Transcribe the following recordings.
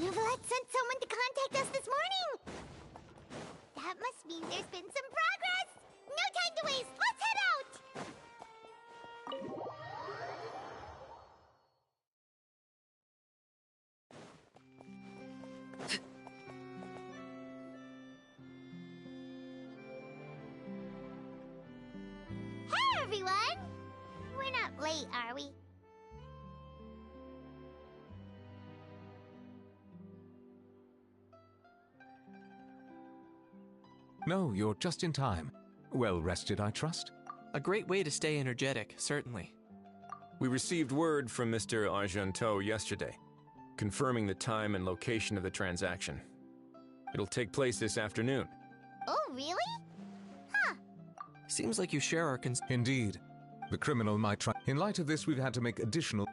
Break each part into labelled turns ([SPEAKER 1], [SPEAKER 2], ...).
[SPEAKER 1] Neuvillette sent someone to contact us this morning! That must mean there's been some progress! No time to waste! Let's head out! Hey, everyone! We're not late, are we?
[SPEAKER 2] No, you're just in time. Well rested, I trust?
[SPEAKER 3] A great way to stay energetic, certainly.
[SPEAKER 4] We received word from Mr. Argenteau yesterday, confirming the time and location of the transaction. It'll take place this afternoon.
[SPEAKER 1] Oh, really? Huh.
[SPEAKER 3] Seems like you share our
[SPEAKER 2] Indeed. The criminal might try. In light of this, we've had to make additional.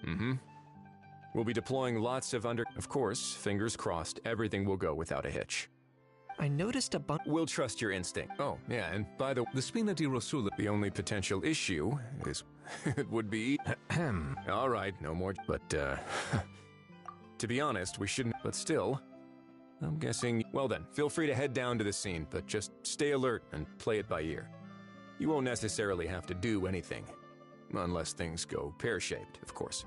[SPEAKER 4] We'll be deploying lots of Of course, fingers crossed, everything will go without a hitch.
[SPEAKER 3] I noticed a bunch.
[SPEAKER 4] We'll trust your instinct. Oh, yeah, and by the
[SPEAKER 2] Spina di Rosula.
[SPEAKER 4] the only potential issue is it would be. All right, no more. But to be honest, we shouldn't. But still, I'm guessing. Well then, feel free to head down to the scene, but just stay alert and play it by ear. You won't necessarily have to do anything, unless things go pear-shaped, of course.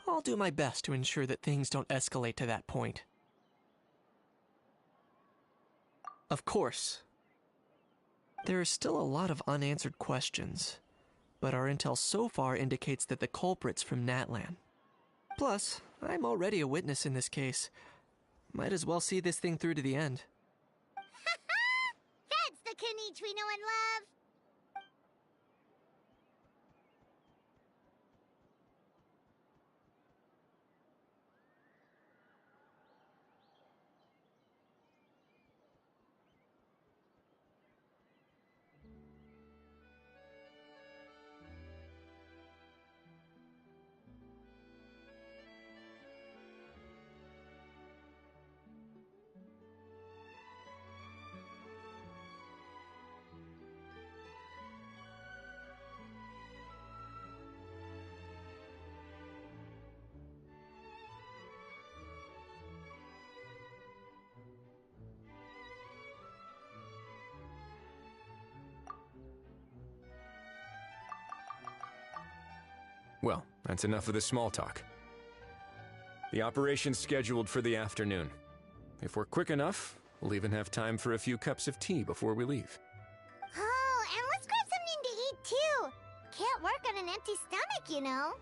[SPEAKER 3] I'll do my best to ensure that things don't escalate to that point. Of course. There is still a lot of unanswered questions, but our intel so far indicates that the culprit's from Natlan. Plus, I'm already a witness in this case. Might as well see this thing through to the end.
[SPEAKER 1] That's the Kanichi we know and love!
[SPEAKER 4] Well, that's enough of the small talk. The operation's scheduled for the afternoon. If we're quick enough, we'll even have time for a few cups of tea before we leave.
[SPEAKER 1] Oh, and let's grab something to eat too! Can't work on an empty stomach, you know?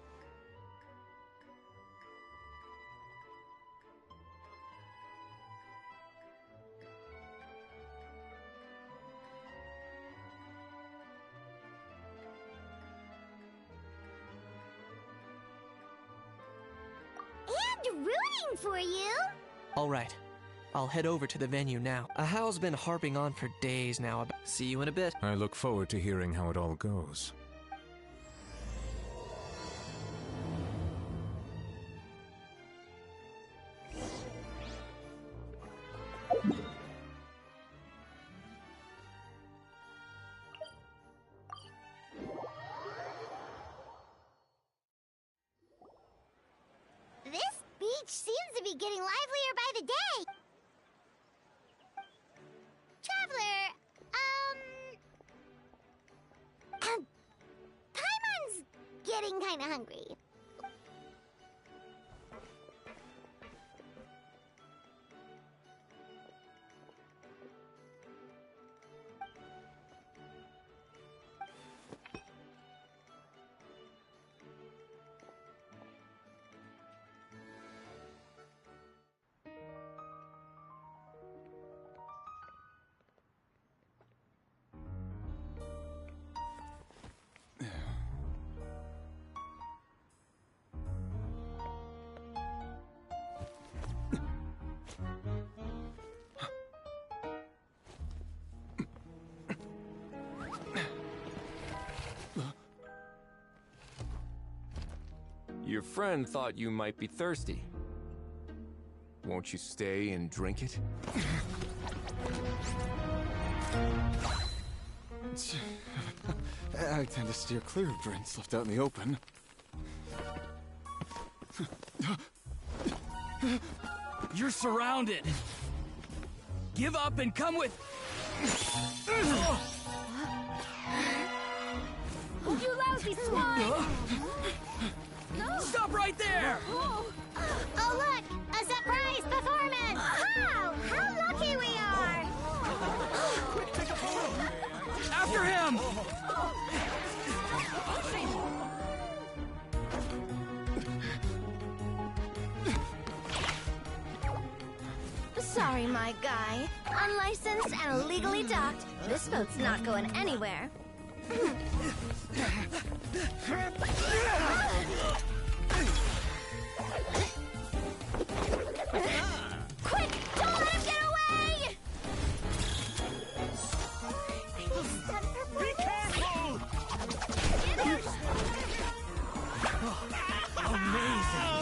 [SPEAKER 1] And rooting for you!
[SPEAKER 3] Alright, I'll head over to the venue now. Ahao's been harping on for days now about— See you in a bit.
[SPEAKER 2] I look forward to hearing how it all goes.
[SPEAKER 1] This beach seems to be getting livelier by the day. Traveler, Paimon's getting kinda hungry.
[SPEAKER 4] Your friend thought you might be thirsty. Won't you stay and drink it?
[SPEAKER 5] I tend to steer clear of drinks left out in the open.
[SPEAKER 6] You're surrounded. Give up and come with...
[SPEAKER 1] You lousy swine!
[SPEAKER 6] Stop right there!
[SPEAKER 1] Oh look! A surprise performance! Wow! How lucky we are!
[SPEAKER 6] After him!
[SPEAKER 7] Sorry, my guy. Unlicensed and illegally docked, this boat's not going anywhere.
[SPEAKER 1] Quick! Don't let him get away!
[SPEAKER 6] Be careful! Amazing!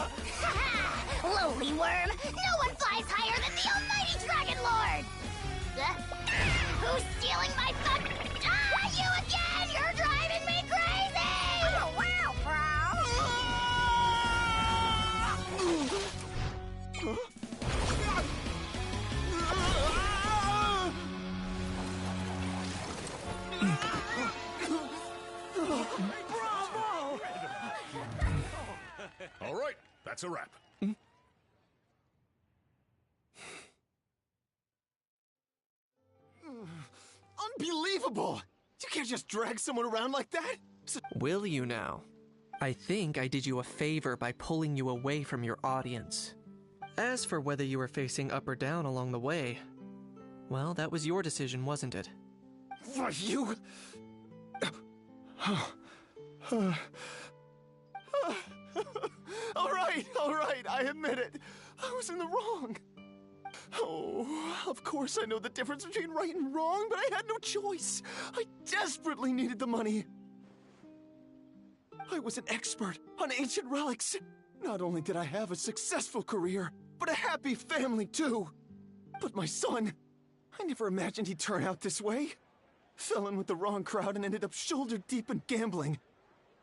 [SPEAKER 1] Lowly worm! No one flies higher than the almighty Dragon Lord! Who's stealing my fun? Ah, you again! You're driving me crazy! Oh, wow,
[SPEAKER 6] Bravo!
[SPEAKER 8] All right, That's a wrap.
[SPEAKER 5] Unbelievable! You can't just drag someone around like that!
[SPEAKER 3] Will you now? I think I did you a favor by pulling you away from your audience. As for whether you were facing up or down along the way, well, that was your decision, wasn't it?
[SPEAKER 5] What, you... all right, I admit it. I was in the wrong. Oh, of course I know the difference between right and wrong, but I had no choice. I desperately needed the money. I was an expert on ancient relics. Not only did I have a successful career, but a happy family too. But my son, I never imagined he'd turn out this way. Fell in with the wrong crowd and ended up shoulder deep in gambling.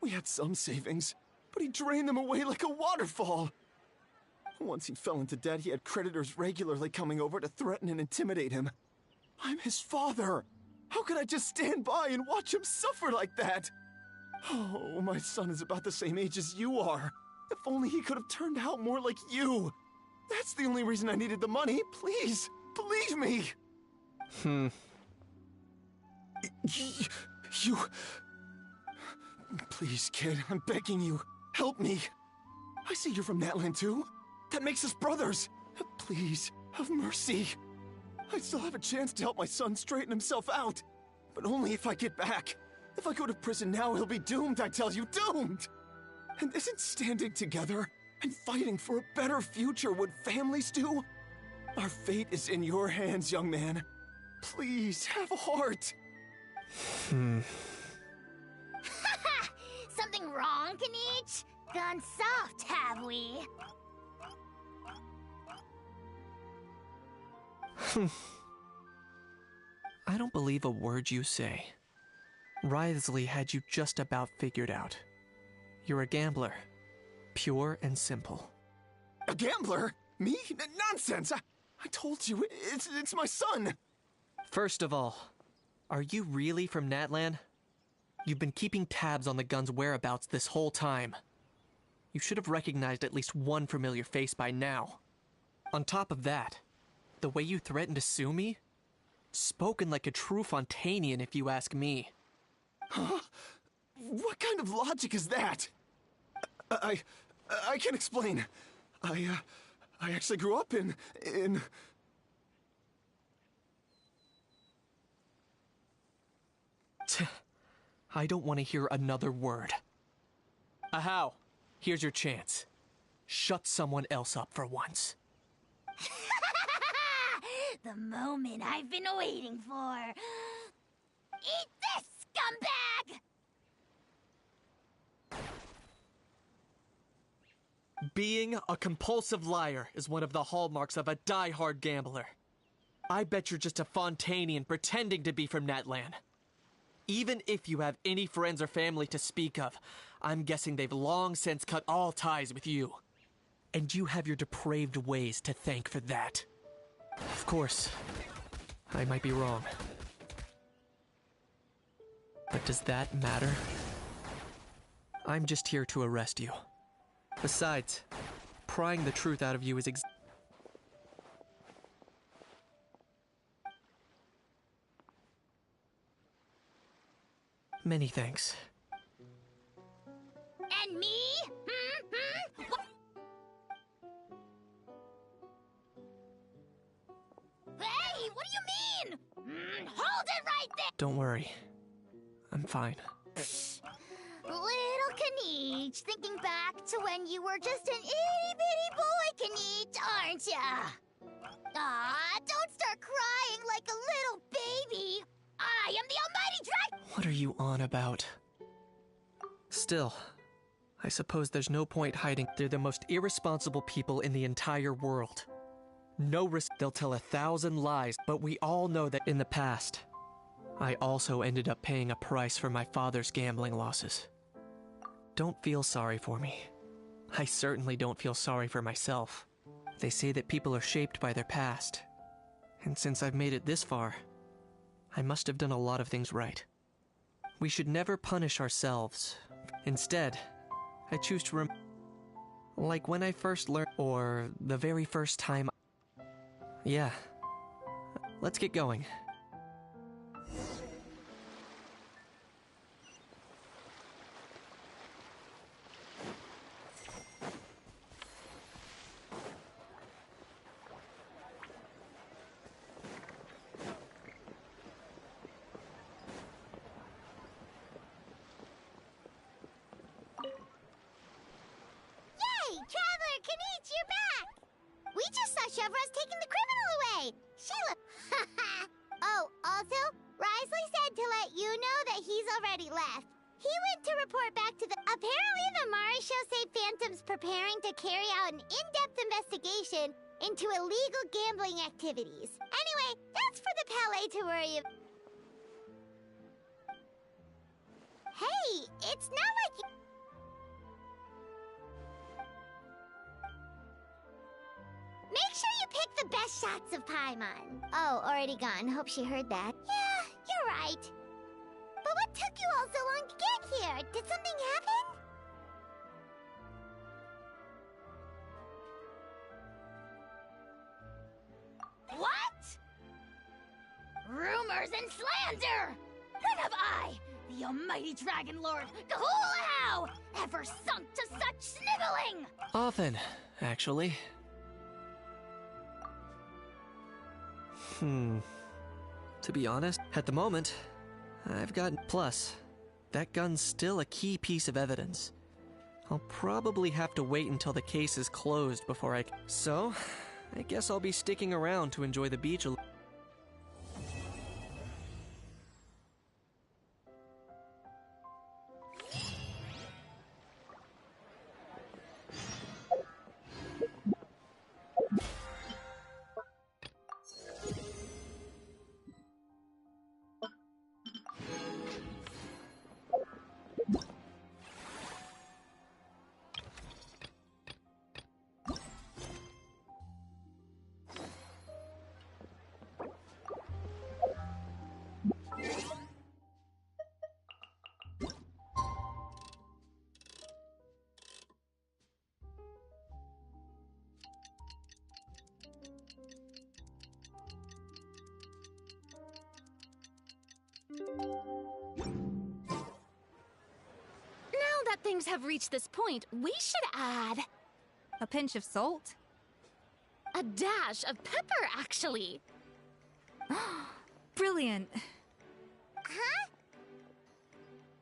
[SPEAKER 5] We had some savings, but he drained them away like a waterfall. Once he fell into debt, he had creditors regularly coming over to threaten and intimidate him. I'm his father. How could I just stand by and watch him suffer like that? Oh, my son is about the same age as you are. If only he could have turned out more like you. That's the only reason I needed the money. Please, believe me. You... Please, kid, I'm begging you. Help me. I see you're from Natlan too. That makes us brothers. Please, have mercy. I still have a chance to help my son straighten himself out. But only if I get back. If I go to prison now, he'll be doomed, I tell you, doomed! And isn't standing together and fighting for a better future what families do? Our fate is in your hands, young man. Please, have a heart.
[SPEAKER 1] Something wrong, Kanich? Gone soft, have we?
[SPEAKER 3] I don't believe a word you say. Wriothesley had you just about figured out. You're a gambler. Pure and simple.
[SPEAKER 5] A gambler? Me? Nonsense! I told you, it's my son!
[SPEAKER 3] First of all, are you really from Natlan? You've been keeping tabs on the gun's whereabouts this whole time. You should have recognized at least one familiar face by now. On top of that, the way you threatened to sue me? Spoken like a true Fontanian, if you ask me.
[SPEAKER 5] Huh? What kind of logic is that? I can't explain. I actually grew up in...
[SPEAKER 3] I don't want to hear another word. Ahau, here's your chance. Shut someone else up for once.
[SPEAKER 1] The moment I've been waiting for. Eat this, scumbag!
[SPEAKER 3] Being a compulsive liar is one of the hallmarks of a die-hard gambler. I bet you're just a Fontanian pretending to be from Natlan. Even if you have any friends or family to speak of, I'm guessing they've long since cut all ties with you. And you have your depraved ways to thank for that. Of course, I might be wrong. But does that matter? I'm just here to arrest you. Besides, prying the truth out of you is Many thanks.
[SPEAKER 1] And me? Hey, what do you mean? Hold it right there!
[SPEAKER 3] Don't worry. I'm fine.
[SPEAKER 1] Little Kanich, thinking back to when you were just an itty-bitty boy, Kanich, aren't ya? Aw, don't start crying like a little baby. I am the Almighty Dragon!
[SPEAKER 3] What are you on about? Still, I suppose there's no point hiding. They're the most irresponsible people in the entire world. No risk. They'll tell 1,000 lies, but we all know that in the past, I also ended up paying a price for my father's gambling losses. Don't feel sorry for me. I certainly don't feel sorry for myself. They say that people are shaped by their past. And since I've made it this far, I must have done a lot of things right. We should never punish ourselves. Instead, I choose to Like when I first learned, or the very first time. Yeah. Let's get going.
[SPEAKER 1] Traveler Kanichi, you're back! We just saw Chevro's taking the criminal away! Sheila... Oh, also, Risley said to let you know that he's already left. He went to report back to the... Apparently the Mari show say Phantom's preparing to carry out an in-depth investigation into illegal gambling activities. Anyway, that's for the Palais to worry about. Hey, it's not like you... Make sure you pick the best shots of Paimon. Oh, already gone. Hope she heard that. Yeah, you're right. But what took you all so long to get here? Did something happen? What? Rumors and slander! When have I, the almighty Dragon Lord, Kahulahau, ever sunk to such sniveling?
[SPEAKER 3] Often, actually. To be honest, at the moment, I've got... Plus, that gun's still a key piece of evidence. I'll probably have to wait until the case is closed before I... So, I guess I'll be sticking around to enjoy the beach a...
[SPEAKER 8] Now that things have reached this point, we should add
[SPEAKER 9] A pinch of salt?
[SPEAKER 8] a dash of pepper, actually.
[SPEAKER 9] Brilliant.
[SPEAKER 1] Huh?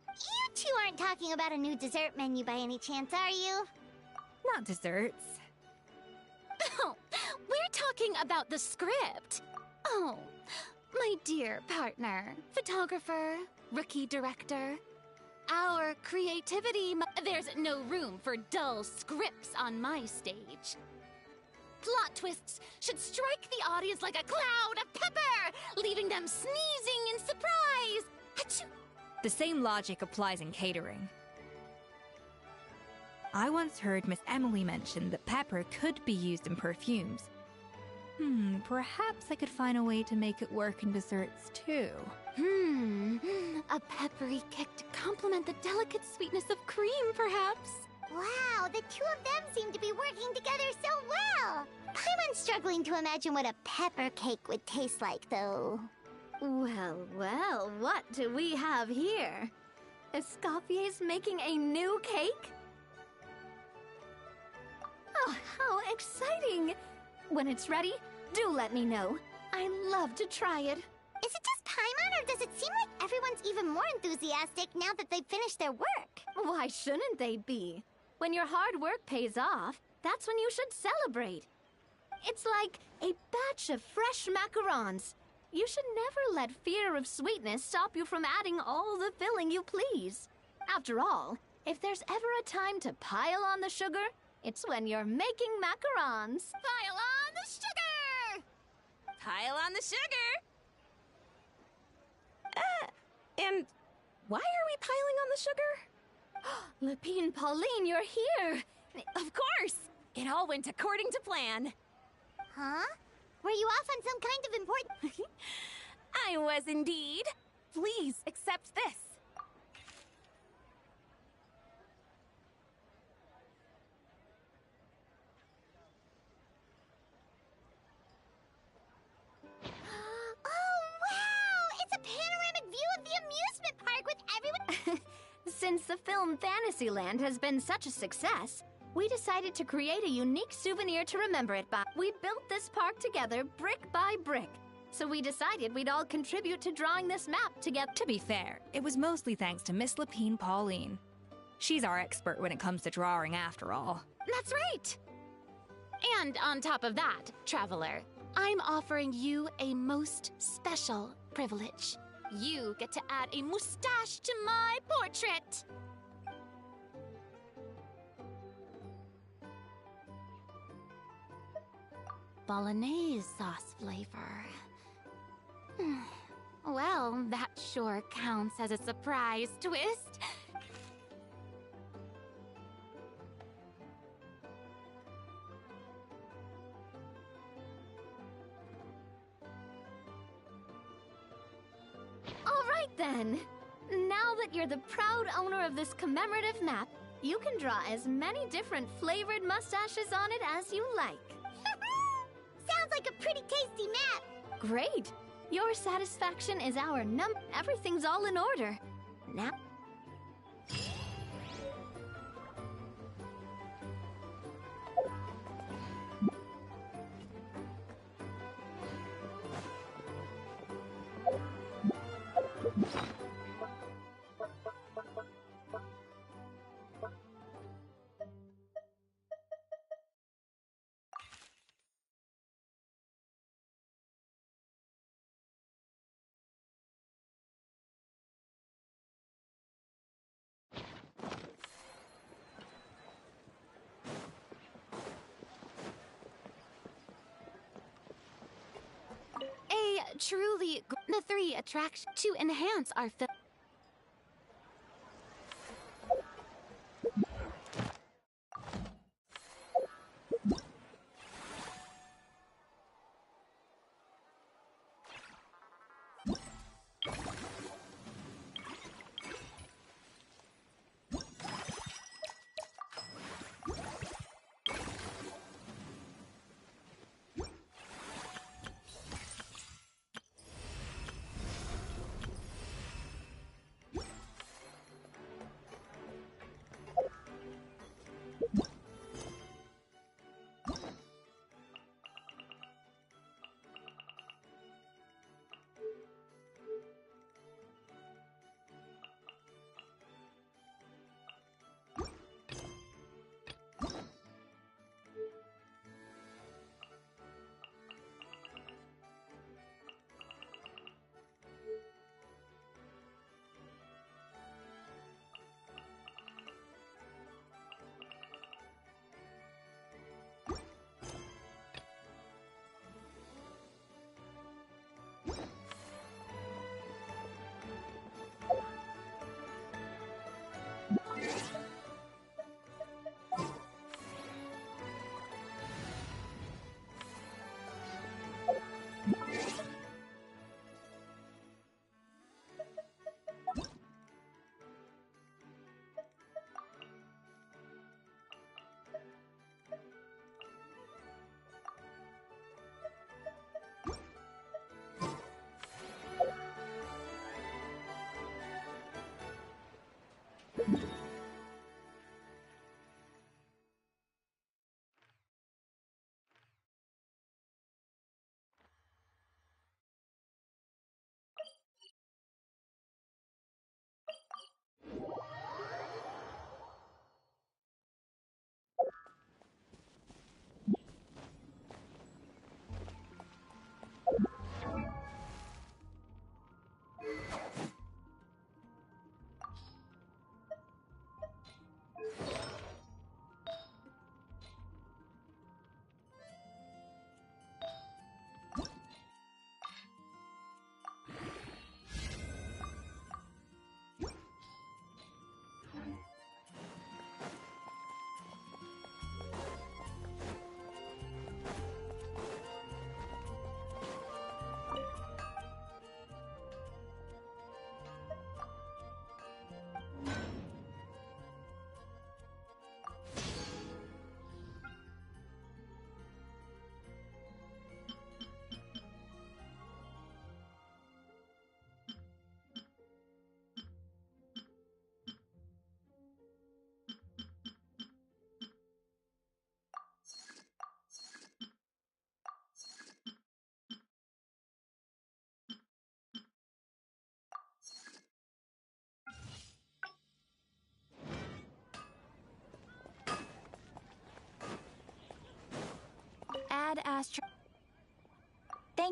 [SPEAKER 1] You two aren't talking about a new dessert menu by any chance, are you?
[SPEAKER 9] Not desserts.
[SPEAKER 8] Oh, we're talking about the script. Oh, my dear partner, photographer, rookie director. Our creativity. There's no room for dull scripts on my stage. Plot twists should strike the audience like a cloud of pepper, leaving them sneezing in surprise. Achoo!
[SPEAKER 9] The same logic applies in catering. I once heard Miss Emily mention that pepper could be used in perfumes. Perhaps I could find a way to make it work in desserts too.
[SPEAKER 8] A peppery kick to complement the delicate sweetness of cream, perhaps.
[SPEAKER 1] Wow, the two of them seem to be working together so well. Paimon's struggling to imagine what a pepper cake would taste like, though.
[SPEAKER 7] Well, well, what do we have here? Escoffier's making a new cake? Oh, how exciting! When it's ready, do let me know. I'd love to try it.
[SPEAKER 1] Is it just Paimon, or does it seem like everyone's even more enthusiastic now that they've finished their work?
[SPEAKER 7] Why shouldn't they be? When your hard work pays off, that's when you should celebrate. It's like a batch of fresh macarons. You should never let fear of sweetness stop you from adding all the filling you please. After all, if there's ever a time to pile on the sugar, it's when you're making macarons.
[SPEAKER 8] Pile on the sugar!
[SPEAKER 9] Pile on the sugar! And why are we piling on the sugar?
[SPEAKER 7] Lepine Pauline, you're here!
[SPEAKER 9] Of course! It all went according to plan.
[SPEAKER 1] Huh? Were you off on some kind of important...
[SPEAKER 9] I was indeed. Please accept this.
[SPEAKER 7] the film Fantasyland has been such a success, we decided to create a unique souvenir to remember it by. We built this park together brick by brick. So we decided we'd all contribute to drawing this map together.
[SPEAKER 10] To be fair, it was mostly thanks to Miss Lapine Pauline. She's our expert when it comes to drawing after all.
[SPEAKER 8] That's right! And on top of that, Traveler, I'm offering you a most special privilege. You get to add a mustache to my portrait! Bolognese sauce flavor. Well, that sure counts as a surprise twist.
[SPEAKER 7] All right then. Now that you're the proud owner of this commemorative map, you can draw as many different flavored mustaches on it as you like.
[SPEAKER 1] Sounds like a pretty tasty map.
[SPEAKER 7] Great. Your satisfaction is our Everything's all in order. Now...
[SPEAKER 8] Truly, the 3 attractions to enhance our film.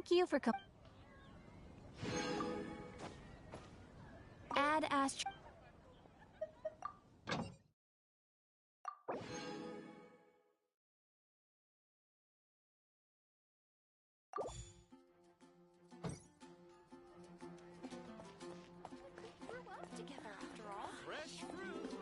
[SPEAKER 9] Thank you for coming. Ad Astra.
[SPEAKER 8] Together after all.
[SPEAKER 6] Fresh fruit.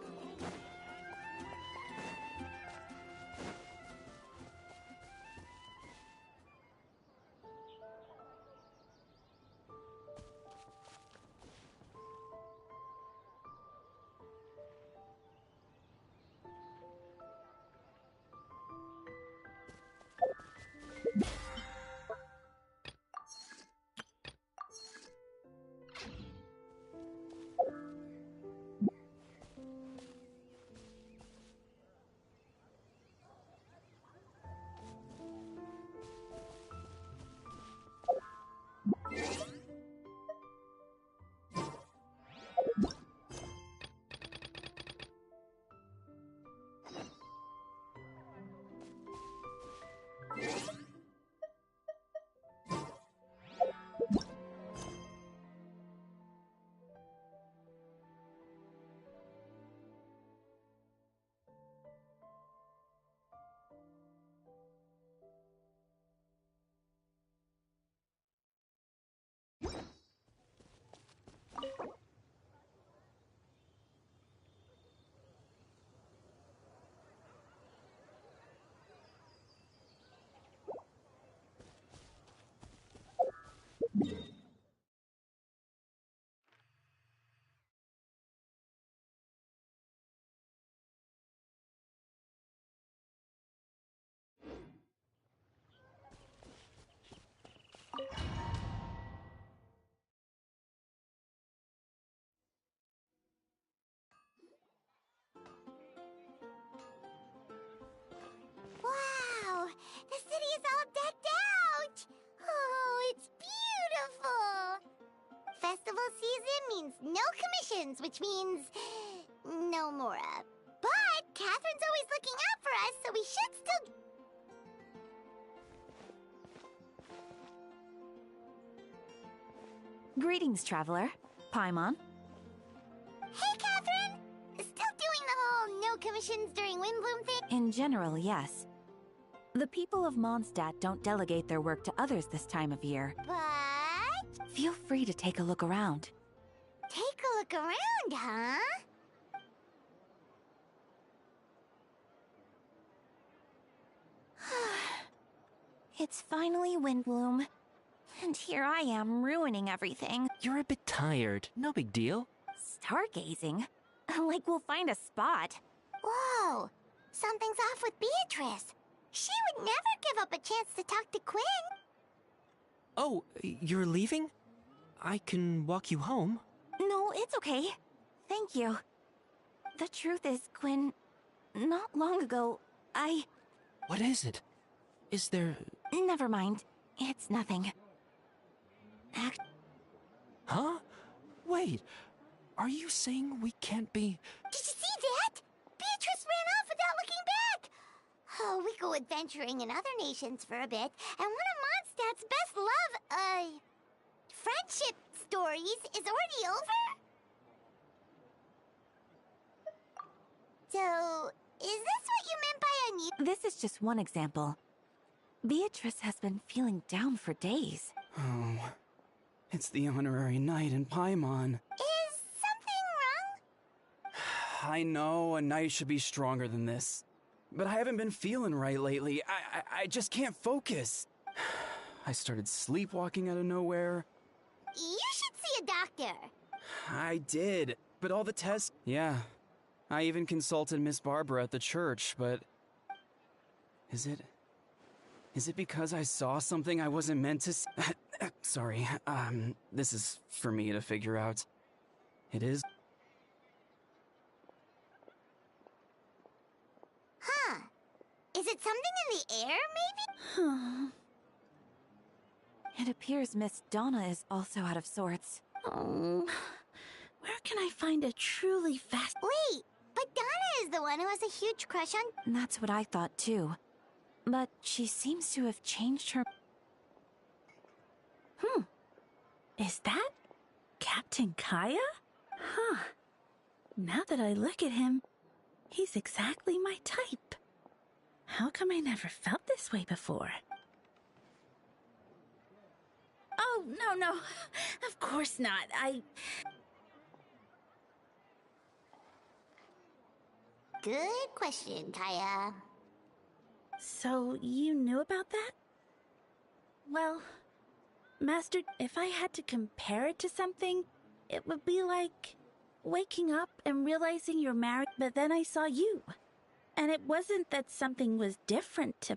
[SPEAKER 1] Wow! The city is all decked out! Oh, it's beautiful! Festival season means no commissions, which means no Mora. But Catherine's always looking out for us, so we should still...
[SPEAKER 9] Greetings, traveler. Paimon.
[SPEAKER 1] Hey, Catherine! Still doing the whole no commissions during Windbloom thing?
[SPEAKER 9] In general, yes. The people of Mondstadt don't delegate their work to others this time of year.
[SPEAKER 1] But...
[SPEAKER 9] Feel free to take a look around.
[SPEAKER 1] Take a look around, huh?
[SPEAKER 9] It's finally Windbloom. And here I am ruining everything.
[SPEAKER 3] You're a bit tired. No big deal.
[SPEAKER 9] Stargazing? Like we'll find a spot.
[SPEAKER 1] Whoa! Something's off with Beatrice. She would never give up a chance to talk to Quinn.
[SPEAKER 3] Oh, you're leaving? I can walk you home.
[SPEAKER 9] No, it's okay. Thank you. The truth is, Quinn, not long ago,
[SPEAKER 3] What is it? Is there...
[SPEAKER 9] Never mind. It's nothing.
[SPEAKER 3] Huh? Wait, are you saying we can't be...
[SPEAKER 1] Did you see that? Beatrice ran off without looking back. Oh, we go adventuring in other nations for a bit, and one of Mondstadt's best friendship stories is already over? So, is this what you meant by a new...
[SPEAKER 9] This is just one example. Beatrice has been feeling down for days.
[SPEAKER 5] Oh, it's the honorary knight in Paimon.
[SPEAKER 1] Is something wrong?
[SPEAKER 5] I know a knight should be stronger than this, but I haven't been feeling right lately. I just can't focus. I started sleepwalking out of nowhere.
[SPEAKER 1] You should see a doctor.
[SPEAKER 5] I did, but all the tests... Yeah, I even consulted Miss Barbara at the church, but... Is it because I saw something I wasn't meant to Sorry, this is for me to figure out. It is?
[SPEAKER 1] Huh. Is it something in the air, maybe?
[SPEAKER 9] It appears Miss Donna is also out of sorts.
[SPEAKER 11] Oh, where can I find a truly fast...
[SPEAKER 1] Wait, but Donna is the one who has a huge crush on...
[SPEAKER 9] That's what I thought too. But she seems to have changed her...
[SPEAKER 11] Is that Captain Kaya? Huh. Now that I look at him, he's exactly my type. How come I never felt this way before? Oh, no. Of course not.
[SPEAKER 1] Good question, Kaya.
[SPEAKER 11] So, you knew about that? Well, Master, if I had to compare it to something, it would be like waking up and realizing you're married, but then I saw you. And it wasn't that something was different to...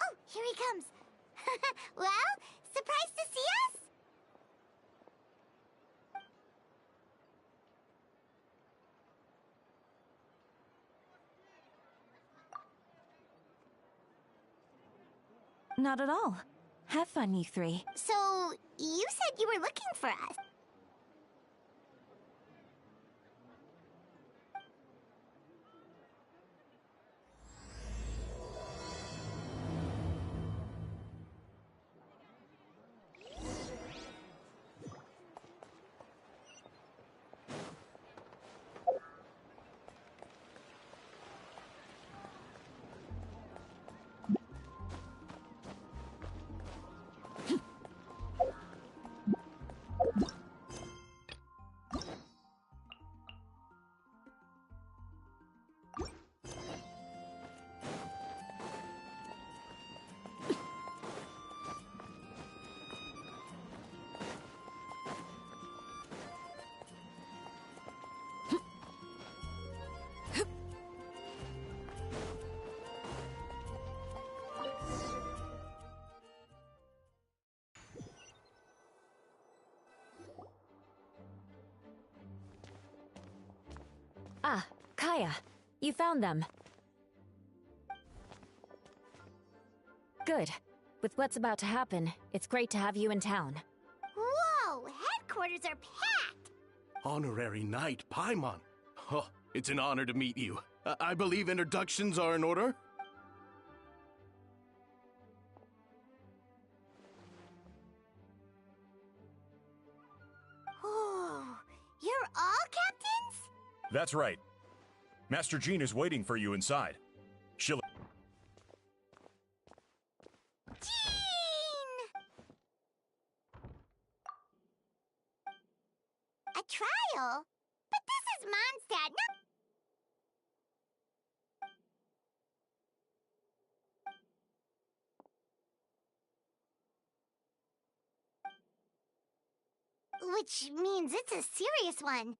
[SPEAKER 1] Oh, here he comes. Well, surprised to see us?
[SPEAKER 9] Not at all. Have fun, you three.
[SPEAKER 1] So, you said you were looking for us.
[SPEAKER 12] Ah, Kaya, you found them. Good. With what's about to happen, it's great to have you in town.
[SPEAKER 1] Whoa, headquarters are packed!
[SPEAKER 13] Honorary Knight Paimon. Oh, it's an honor to meet you. I believe introductions are in order?
[SPEAKER 1] Oh, you're all captains?
[SPEAKER 14] That's right. Master Jean is waiting for you inside. She'll...
[SPEAKER 1] Jean! A trial? But this is Mondstadt, not... Which means it's a serious one.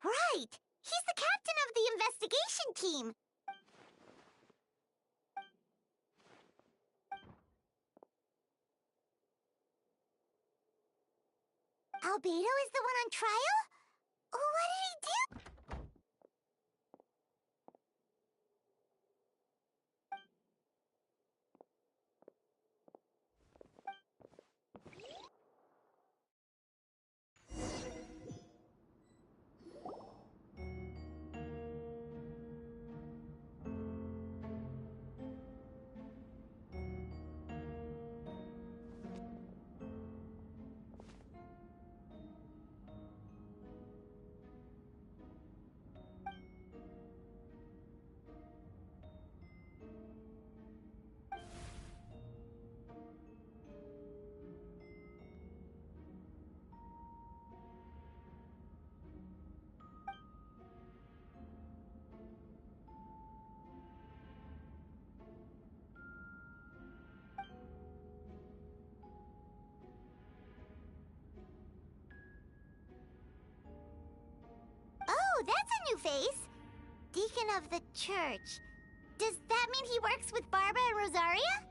[SPEAKER 1] Right! He's the captain of the investigation team! Albedo is the one on trial? What did he do? Oh, that's a new face! Deacon of the church. Does that mean he works with Barba and Rosaria?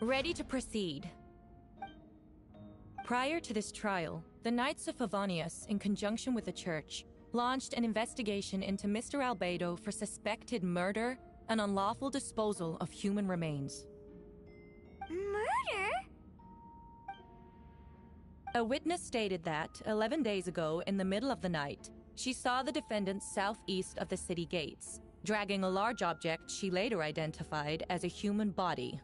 [SPEAKER 15] Ready to proceed. Prior to this trial, the Knights of Favonius, in conjunction with the Church, launched an investigation into Mr. Albedo for suspected murder and unlawful disposal of human remains.
[SPEAKER 1] Murder?
[SPEAKER 15] A witness stated that, 11 days ago, in the middle of the night, she saw the defendant southeast of the city gates, dragging a large object she later identified as a human body.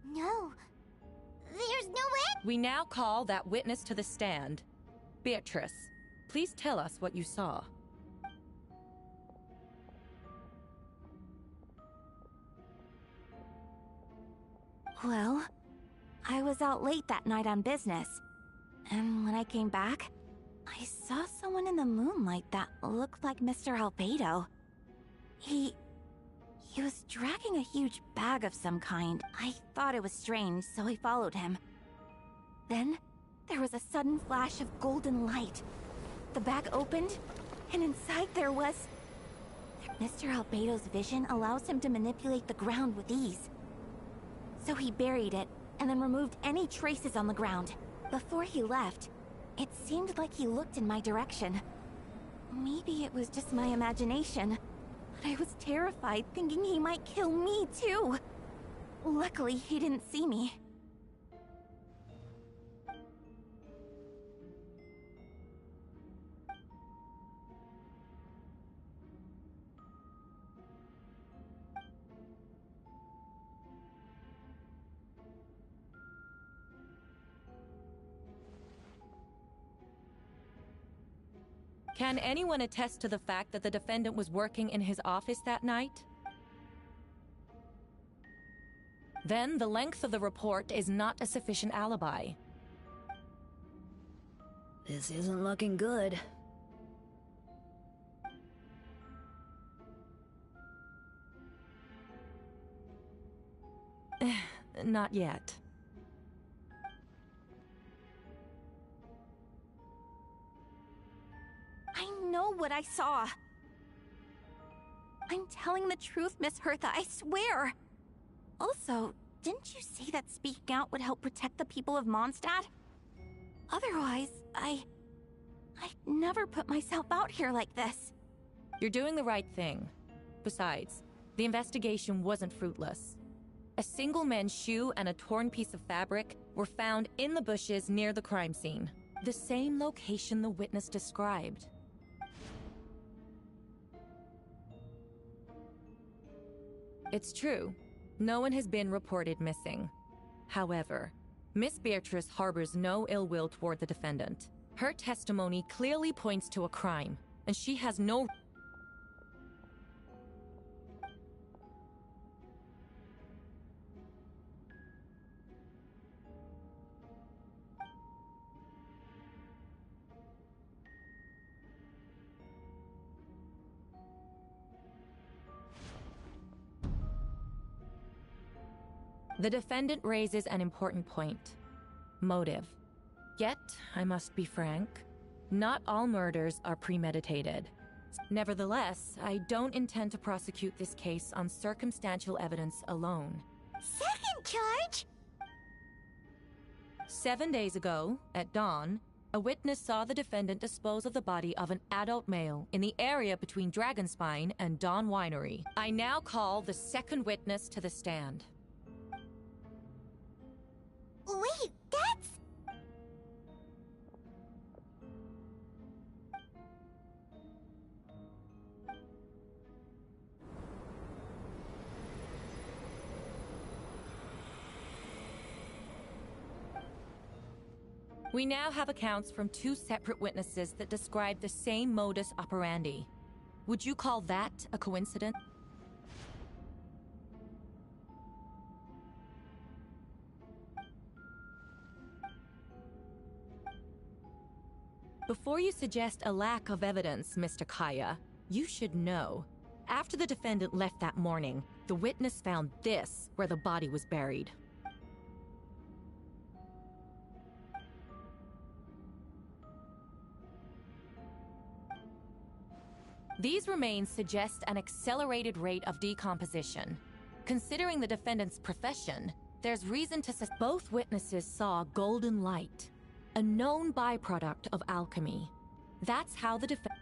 [SPEAKER 1] No. There's no way.
[SPEAKER 15] We now call that witness to the stand. Beatrice, please tell us what you saw.
[SPEAKER 9] Well, I was out late that night on business. And when I came back, I saw someone in the moonlight that looked like Mr. Albedo. He was dragging a huge bag of some kind. I thought it was strange, so I followed him. Then, there was a sudden flash of golden light. The bag opened, and inside there was... Mr. Albedo's vision allows him to manipulate the ground with ease. So he buried it, and then removed any traces on the ground. Before he left, it seemed like he looked in my direction. Maybe it was just my imagination, but I was terrified thinking he might kill me too. Luckily, he didn't see me.
[SPEAKER 15] Can anyone attest to the fact that the defendant was working in his office that night? Then the length of the report is not a sufficient alibi.
[SPEAKER 16] This isn't looking good.
[SPEAKER 15] Not yet.
[SPEAKER 9] I know what I saw. I'm telling the truth, Miss Hertha, I swear. Also, didn't you say that speaking out would help protect the people of Mondstadt? Otherwise, I'd never put myself out here like this.
[SPEAKER 15] You're doing the right thing. Besides, the investigation wasn't fruitless. A single men's shoe and a torn piece of fabric were found in the bushes near the crime scene. The same location the witness described. It's true. No one has been reported missing. However, Miss Beatrice harbors no ill will toward the defendant. Her testimony clearly points to a crime, and she has no... The defendant raises an important point. Motive. Yet, I must be frank, not all murders are premeditated. Nevertheless, I don't intend to prosecute this case on circumstantial evidence alone.
[SPEAKER 1] Second charge?
[SPEAKER 15] 7 days ago, at dawn, a witness saw the defendant dispose of the body of an adult male in the area between Dragonspine and Dawn Winery. I now call the second witness to the stand.
[SPEAKER 1] Wait, that's...
[SPEAKER 15] We now have accounts from 2 separate witnesses that describe the same modus operandi. Would you call that a coincidence? Before you suggest a lack of evidence, Mr. Kaya, you should know. After the defendant left that morning, the witness found this where the body was buried. These remains suggest an accelerated rate of decomposition. Considering the defendant's profession, there's reason to suspect both witnesses saw golden light, a known byproduct of alchemy. That's how the defendant...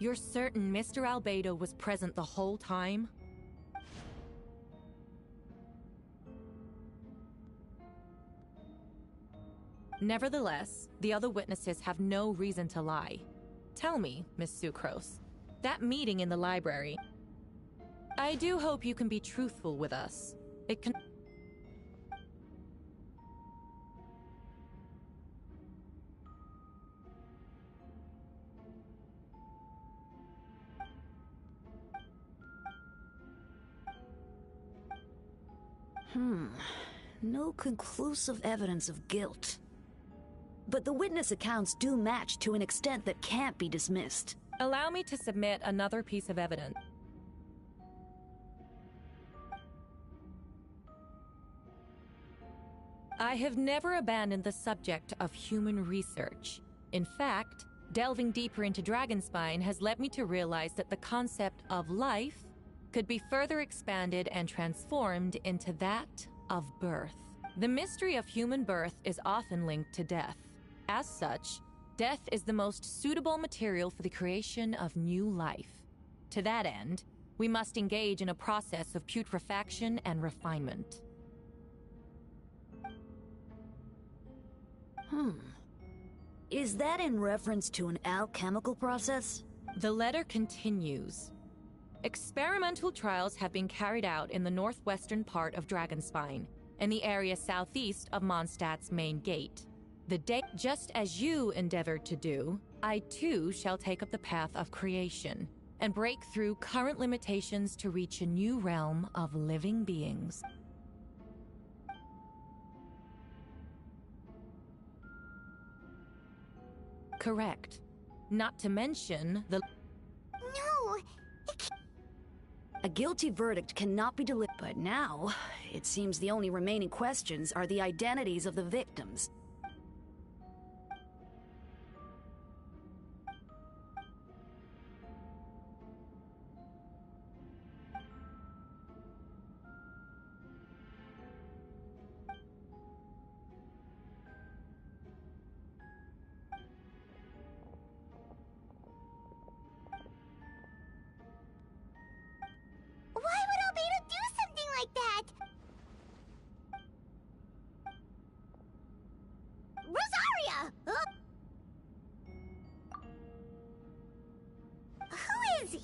[SPEAKER 15] You're certain Mr. Albedo was present the whole time? Nevertheless, the other witnesses have no reason to lie. Tell me, Miss Sucrose, that meeting in the library... I do hope you can be truthful with us. It can...
[SPEAKER 16] No conclusive evidence of guilt. But the witness accounts do match to an extent that can't be dismissed.
[SPEAKER 15] Allow me to submit another piece of evidence. I have never abandoned the subject of human research. In fact, delving deeper into Dragonspine has led me to realize that the concept of life could be further expanded and transformed into that of birth. The mystery of human birth is often linked to death. As such, death is the most suitable material for the creation of new life. To that end, we must engage in a process of putrefaction and refinement.
[SPEAKER 16] Is that in reference to an alchemical process?
[SPEAKER 15] The letter continues. Experimental trials have been carried out in the northwestern part of Dragonspine, in the area southeast of Mondstadt's main gate. The day, just as you endeavored to do, I too shall take up the path of creation, and break through current limitations to reach a new realm of living beings. Correct. Not to mention the...
[SPEAKER 1] No!
[SPEAKER 16] A guilty verdict cannot be delivered, but now, it seems the only remaining questions are the identities of the victims.
[SPEAKER 1] Why would Albedo do something like that? Rosaria! Who is he?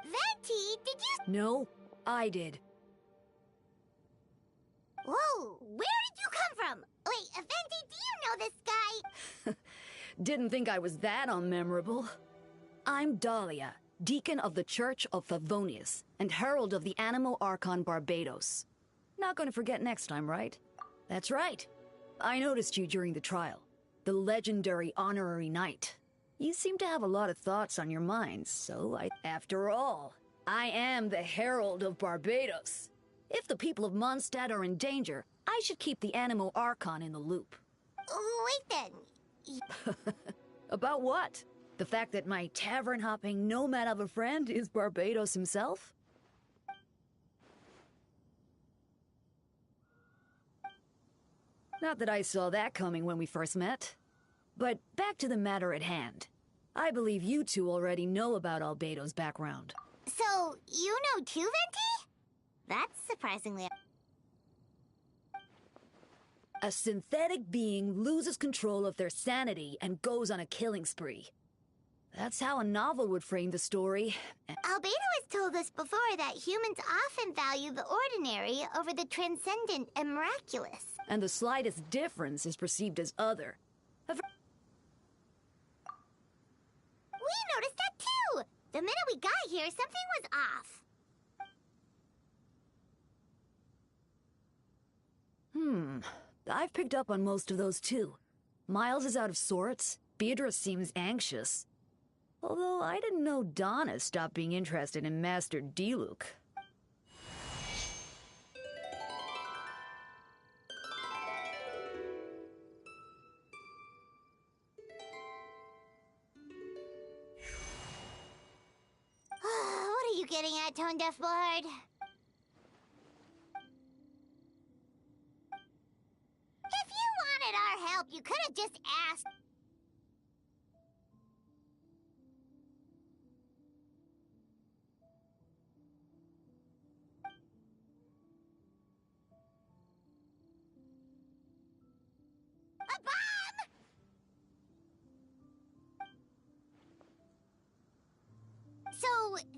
[SPEAKER 1] Venti, did you...
[SPEAKER 16] No, I did.
[SPEAKER 1] Whoa, where did you come from? Wait, Venti, do you know this guy?
[SPEAKER 16] Didn't think I was that unmemorable. I'm Dahlia, Deacon of the Church of Favonius, and Herald of the Animo Archon Barbados. Not gonna forget next time, right? That's right. I noticed you during the trial. The legendary honorary knight. You seem to have a lot of thoughts on your minds, so After all, I am the Herald of Barbados. If the people of Mondstadt are in danger, I should keep the Animo Archon in the loop.
[SPEAKER 1] Wait then.
[SPEAKER 16] About what? The fact that my tavern-hopping nomad of a friend is Barbados himself? Not that I saw that coming when we first met. But back to the matter at hand. I believe you two already know about Albedo's background.
[SPEAKER 1] So, you know too, Venti? That's surprisingly...
[SPEAKER 16] A synthetic being loses control of their sanity and goes on a killing spree. That's how a novel would frame the story.
[SPEAKER 1] Albedo has told us before that humans often value the ordinary over the transcendent and miraculous.
[SPEAKER 16] And the slightest difference is perceived as other.
[SPEAKER 1] We noticed that too! The minute we got here, something was off.
[SPEAKER 16] I've picked up on most of those too. Miles is out of sorts. Beatrice seems anxious. Although I didn't know Donna stopped being interested in Master Diluc.
[SPEAKER 1] What are you getting at, Tone Deaf Bard? If you wanted our help, you could have just asked. A bomb! So,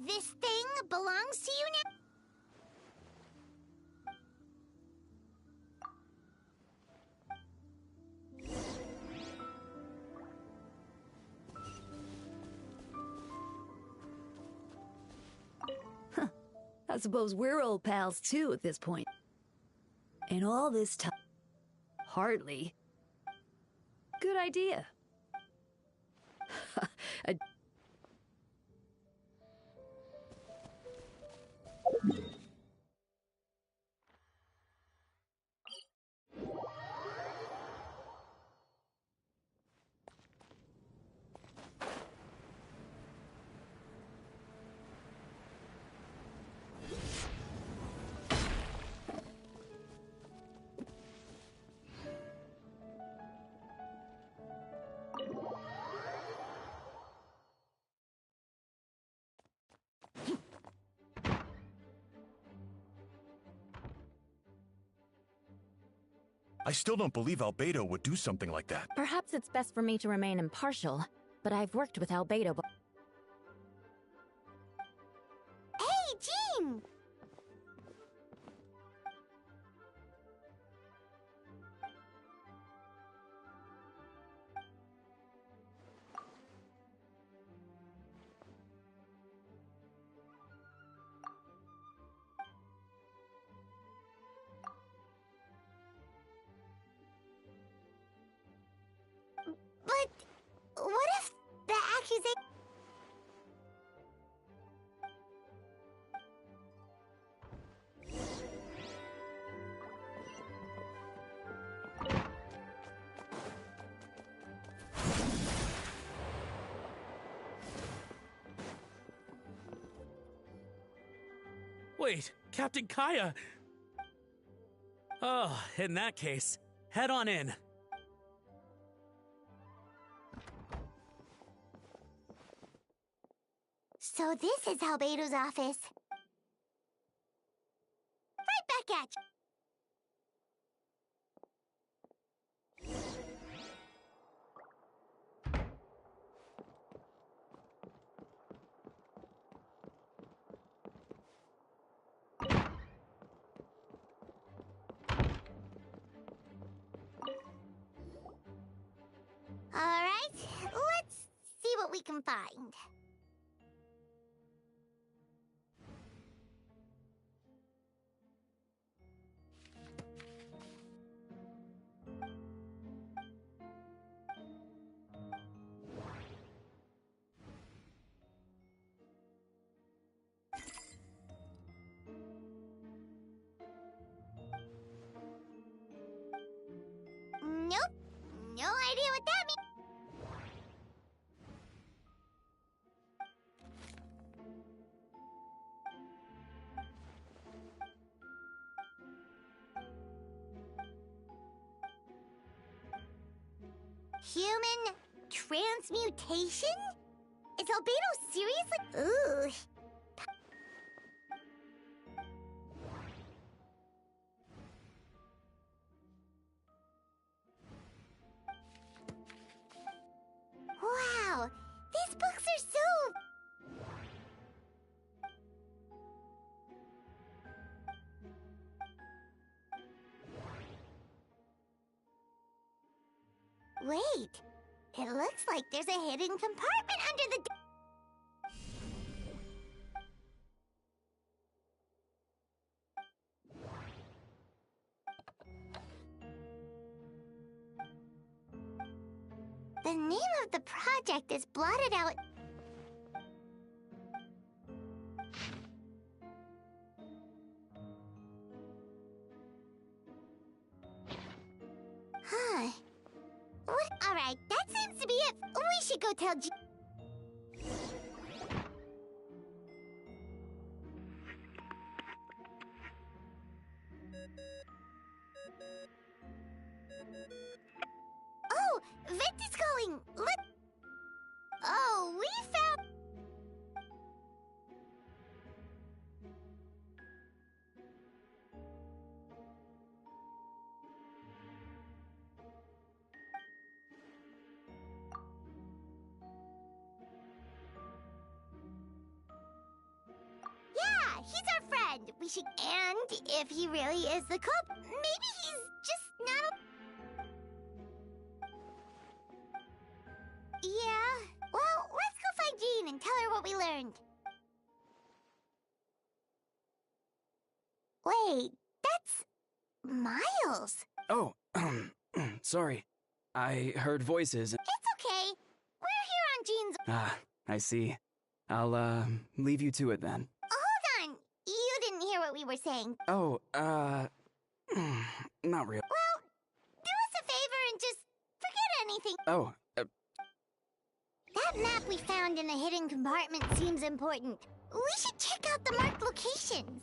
[SPEAKER 1] this thing belongs to you now?
[SPEAKER 16] I suppose we're old pals too at this point. In all this time... Hardly. Good idea.
[SPEAKER 14] I still don't believe Albedo would do something like that.
[SPEAKER 12] Perhaps it's best for me to remain impartial, but I've worked with Albedo.
[SPEAKER 1] Hey, Jean! But what if the accusation...
[SPEAKER 6] Wait, Captain Kaya! Oh, in that case, head on in.
[SPEAKER 1] So this is Albedo's office. Right back at you. All right, let's see what we can find. No idea what that means. Human transmutation? Is Albedo seriously? Ooh. Wow, these books are so... Wait, it looks like there's a hidden compartment under the... The name of the project is blotted out. Huh. What? Alright, that seems to be it. We should go tell G... Oh, Venti's calling. Oh, we found... Yeah, he's our friend. We should... And if he really is the cop, maybe he's just not a... Yeah. Well, let's go find Jean and tell her what we learned. Wait, that's... Miles.
[SPEAKER 17] Oh, sorry. I heard voices.
[SPEAKER 1] It's okay. We're here on Jean's...
[SPEAKER 17] Ah, I see. I'll, leave you to it then.
[SPEAKER 1] Hold on. You didn't hear what we were saying.
[SPEAKER 17] Oh, not real.
[SPEAKER 1] Well, do us a favor and just forget anything.
[SPEAKER 17] Oh,
[SPEAKER 1] That map we found in the hidden compartment seems important. We should check out the marked locations.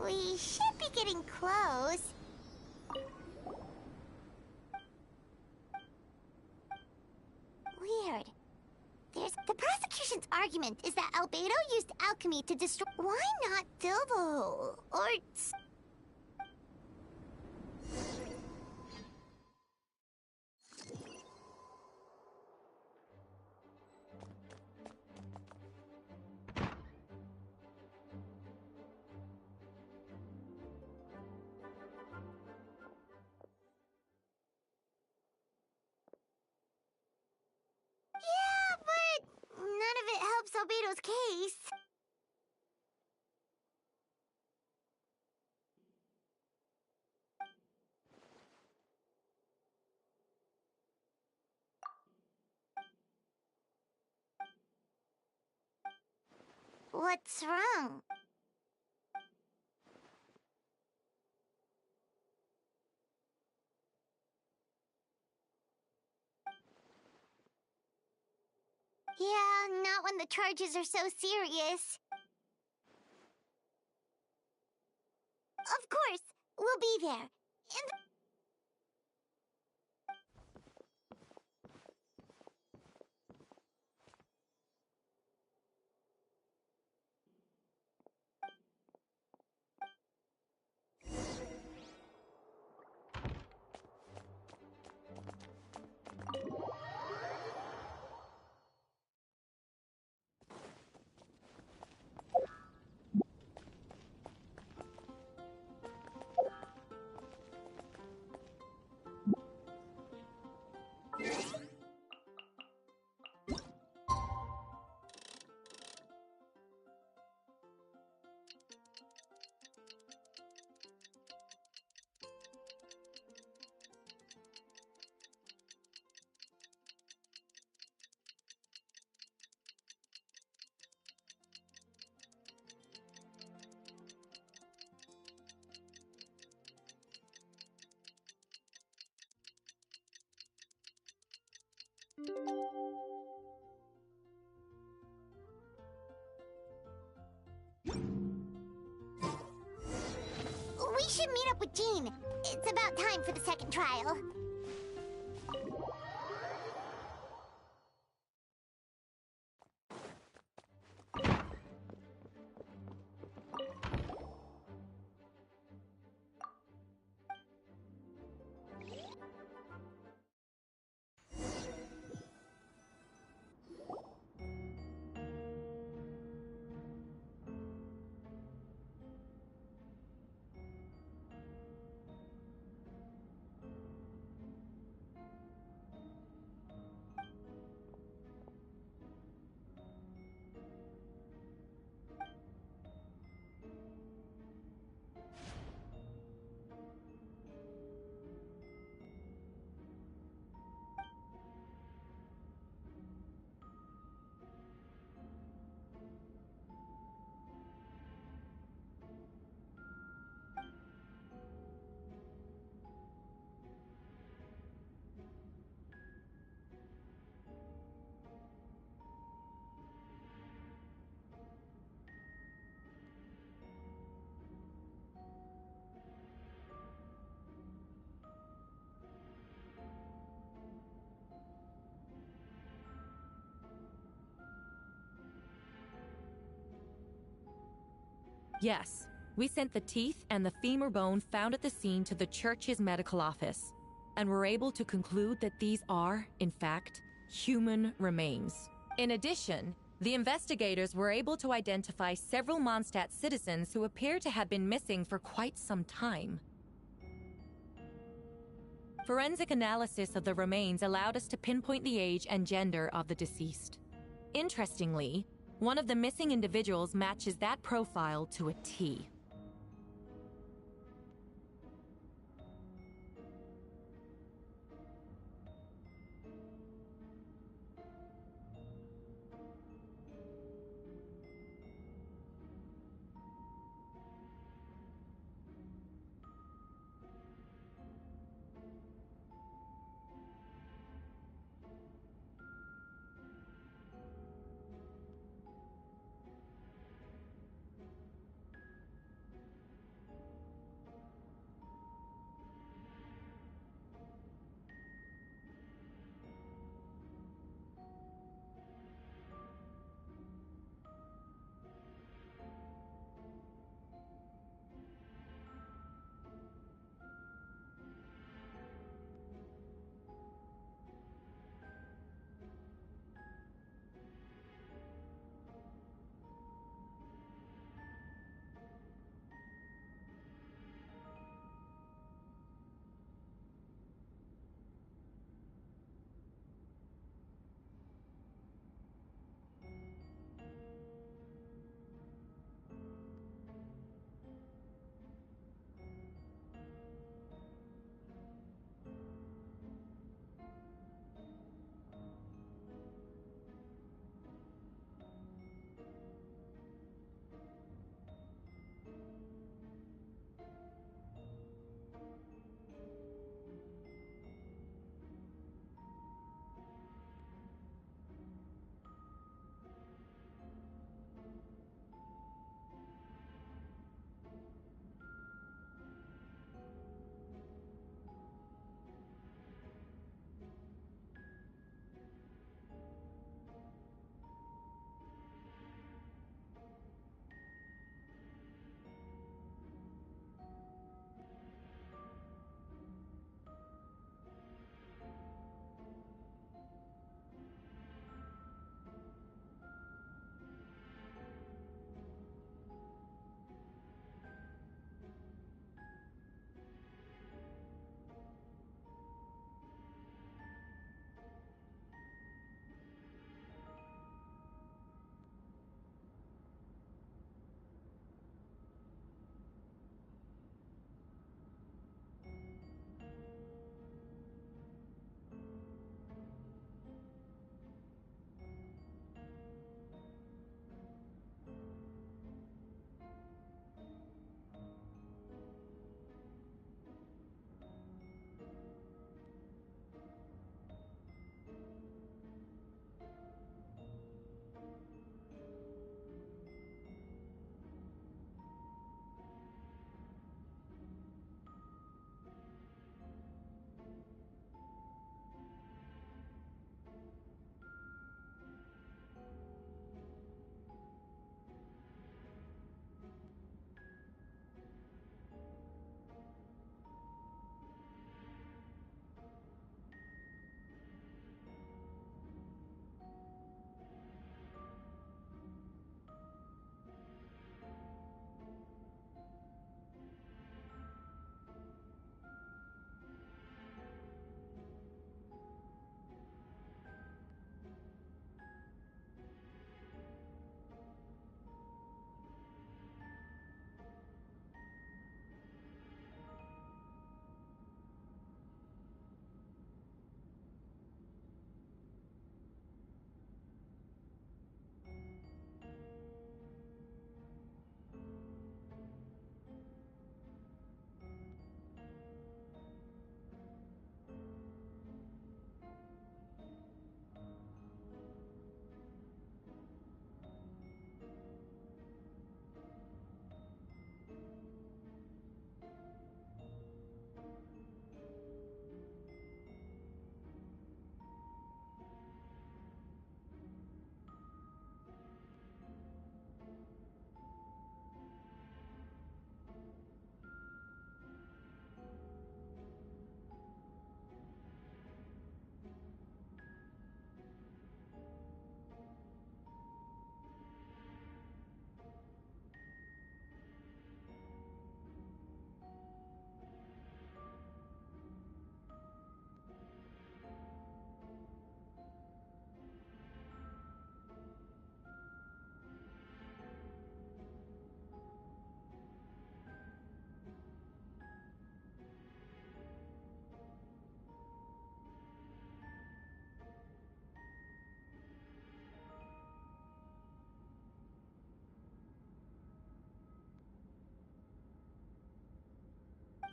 [SPEAKER 1] We should be getting close. Weird. The prosecution's argument is that Albedo used alchemy to destroy... Why not double? Or... Yeah, but none of it helps Albedo's case. What's wrong? Yeah, not when the charges are so serious. Of course, we'll be there. We should meet up with Jean. It's about time for the second trial.
[SPEAKER 15] Yes, we sent the teeth and the femur bone found at the scene to the church's medical office, and were able to conclude that these are, in fact, human remains. In addition, the investigators were able to identify several Mondstadt citizens who appear to have been missing for quite some time. Forensic analysis of the remains allowed us to pinpoint the age and gender of the deceased. Interestingly, one of the missing individuals matches that profile to a T.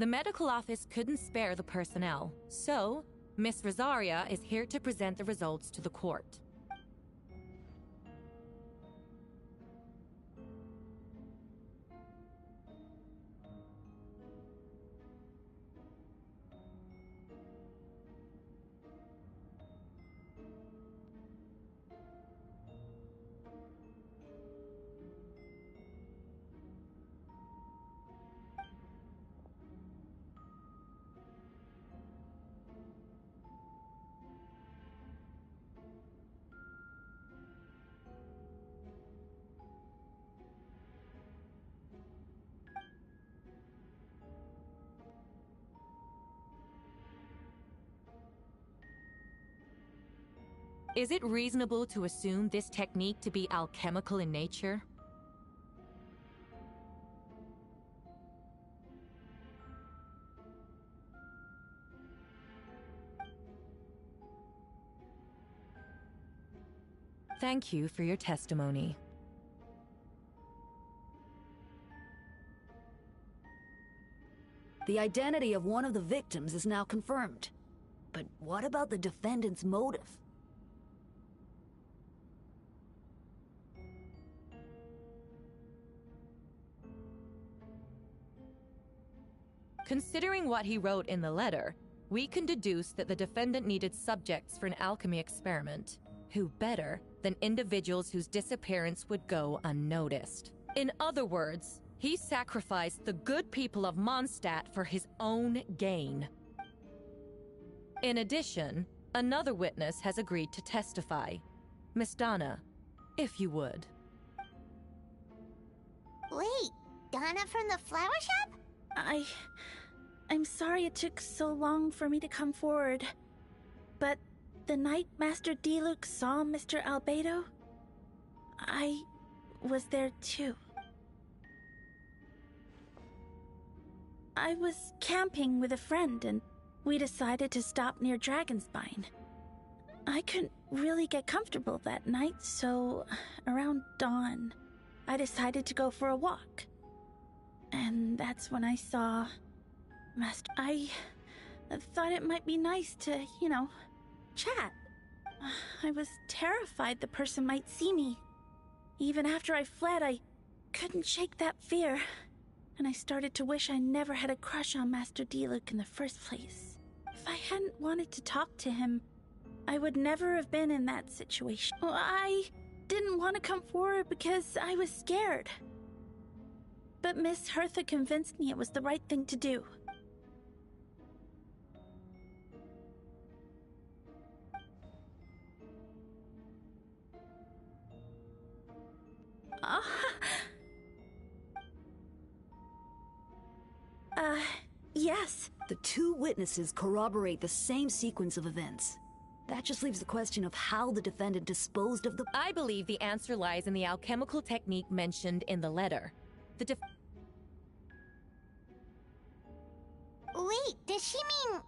[SPEAKER 15] The medical office couldn't spare the personnel, so Miss Rosaria is here to present the results to the court. Is it reasonable to assume this technique to be alchemical in nature? Thank you for your testimony.
[SPEAKER 16] The identity of one of the victims is now confirmed. But what about the defendant's motive?
[SPEAKER 15] Considering what he wrote in the letter, we can deduce that the defendant needed subjects for an alchemy experiment. Who better than individuals whose disappearance would go unnoticed? In other words, he sacrificed the good people of Mondstadt for his own gain. In addition, another witness has agreed to testify. Miss Donna, if you would.
[SPEAKER 1] Wait, Donna from the flower shop?
[SPEAKER 11] I'm sorry it took so long for me to come forward. But the night Master Diluc saw Mr. Albedo, I was there too. I was camping with a friend and we decided to stop near Dragonspine. I couldn't really get comfortable that night, so around dawn, I decided to go for a walk. And that's when I saw Master. I thought it might be nice to, chat. I was terrified the person might see me. Even after I fled, I couldn't shake that fear. And I started to wish I never had a crush on Master Diluc in the first place. If I hadn't wanted to talk to him, I would never have been in that situation. I didn't want to come forward because I was scared. But Miss Hertha convinced me it was the right thing to do. Yes.
[SPEAKER 16] The two witnesses corroborate the same sequence of events. That just leaves the question of how the defendant disposed of the...
[SPEAKER 15] I believe the answer lies in the alchemical technique mentioned in the letter.
[SPEAKER 1] Wait, does she mean...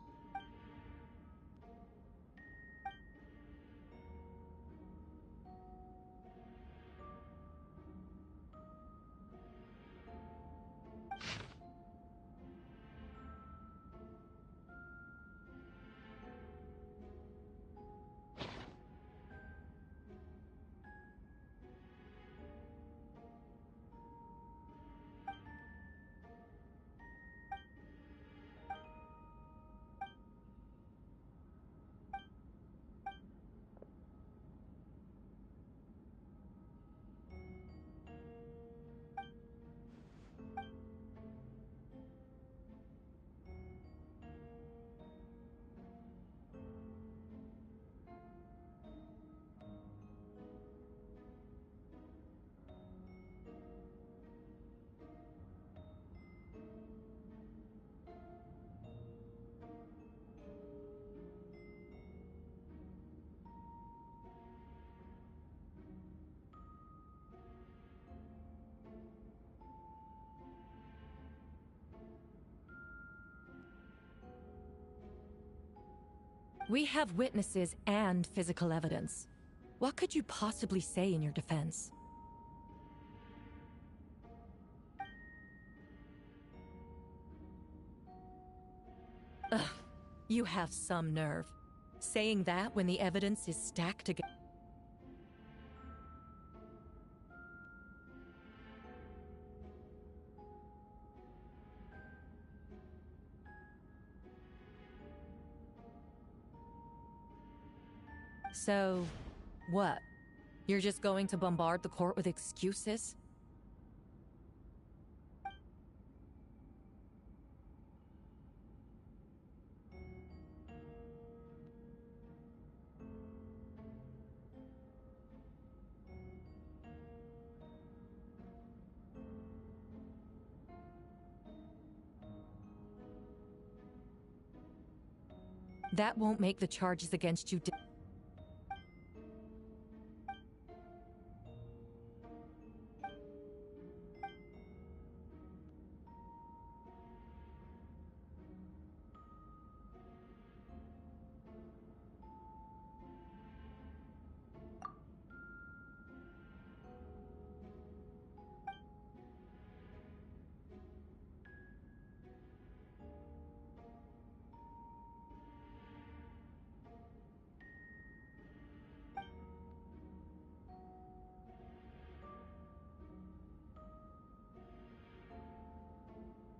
[SPEAKER 15] We have witnesses and physical evidence. What could you possibly say in your defense? Ugh, you have some nerve. Saying that when the evidence is stacked against. So, what? You're just going to bombard the court with excuses? That won't make the charges against you.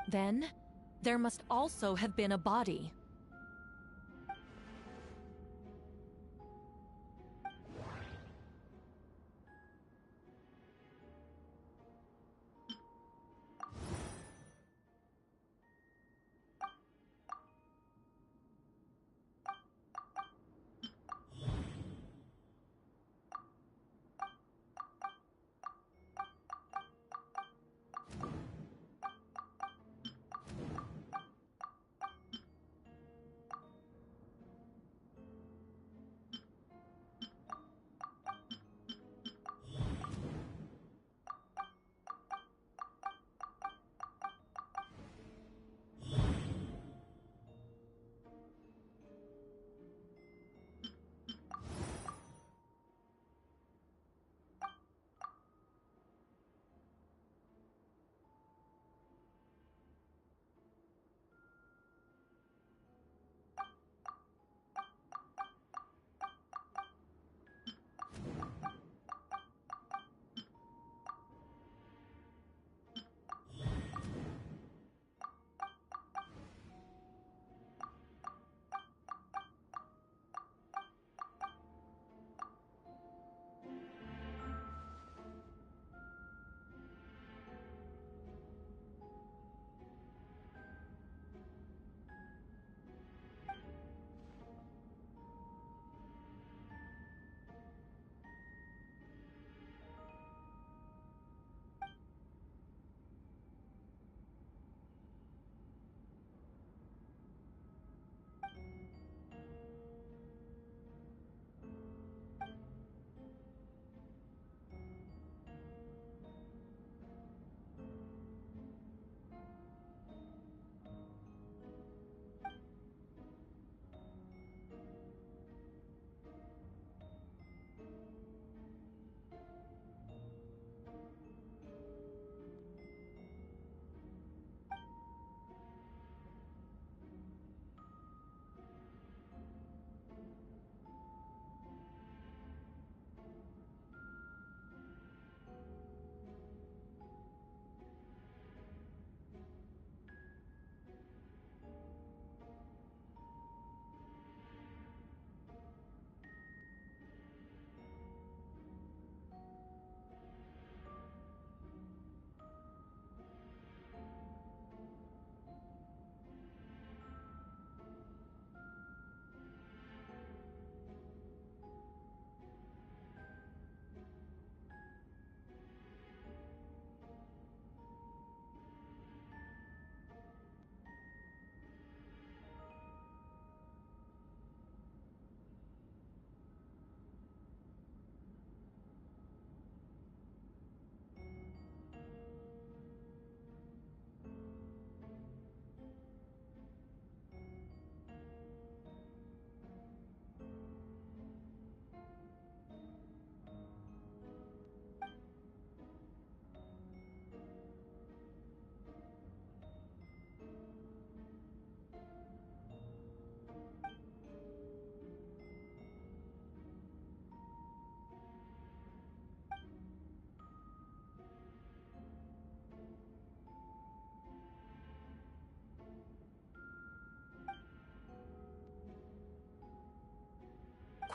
[SPEAKER 15] Then, there must also have been a body.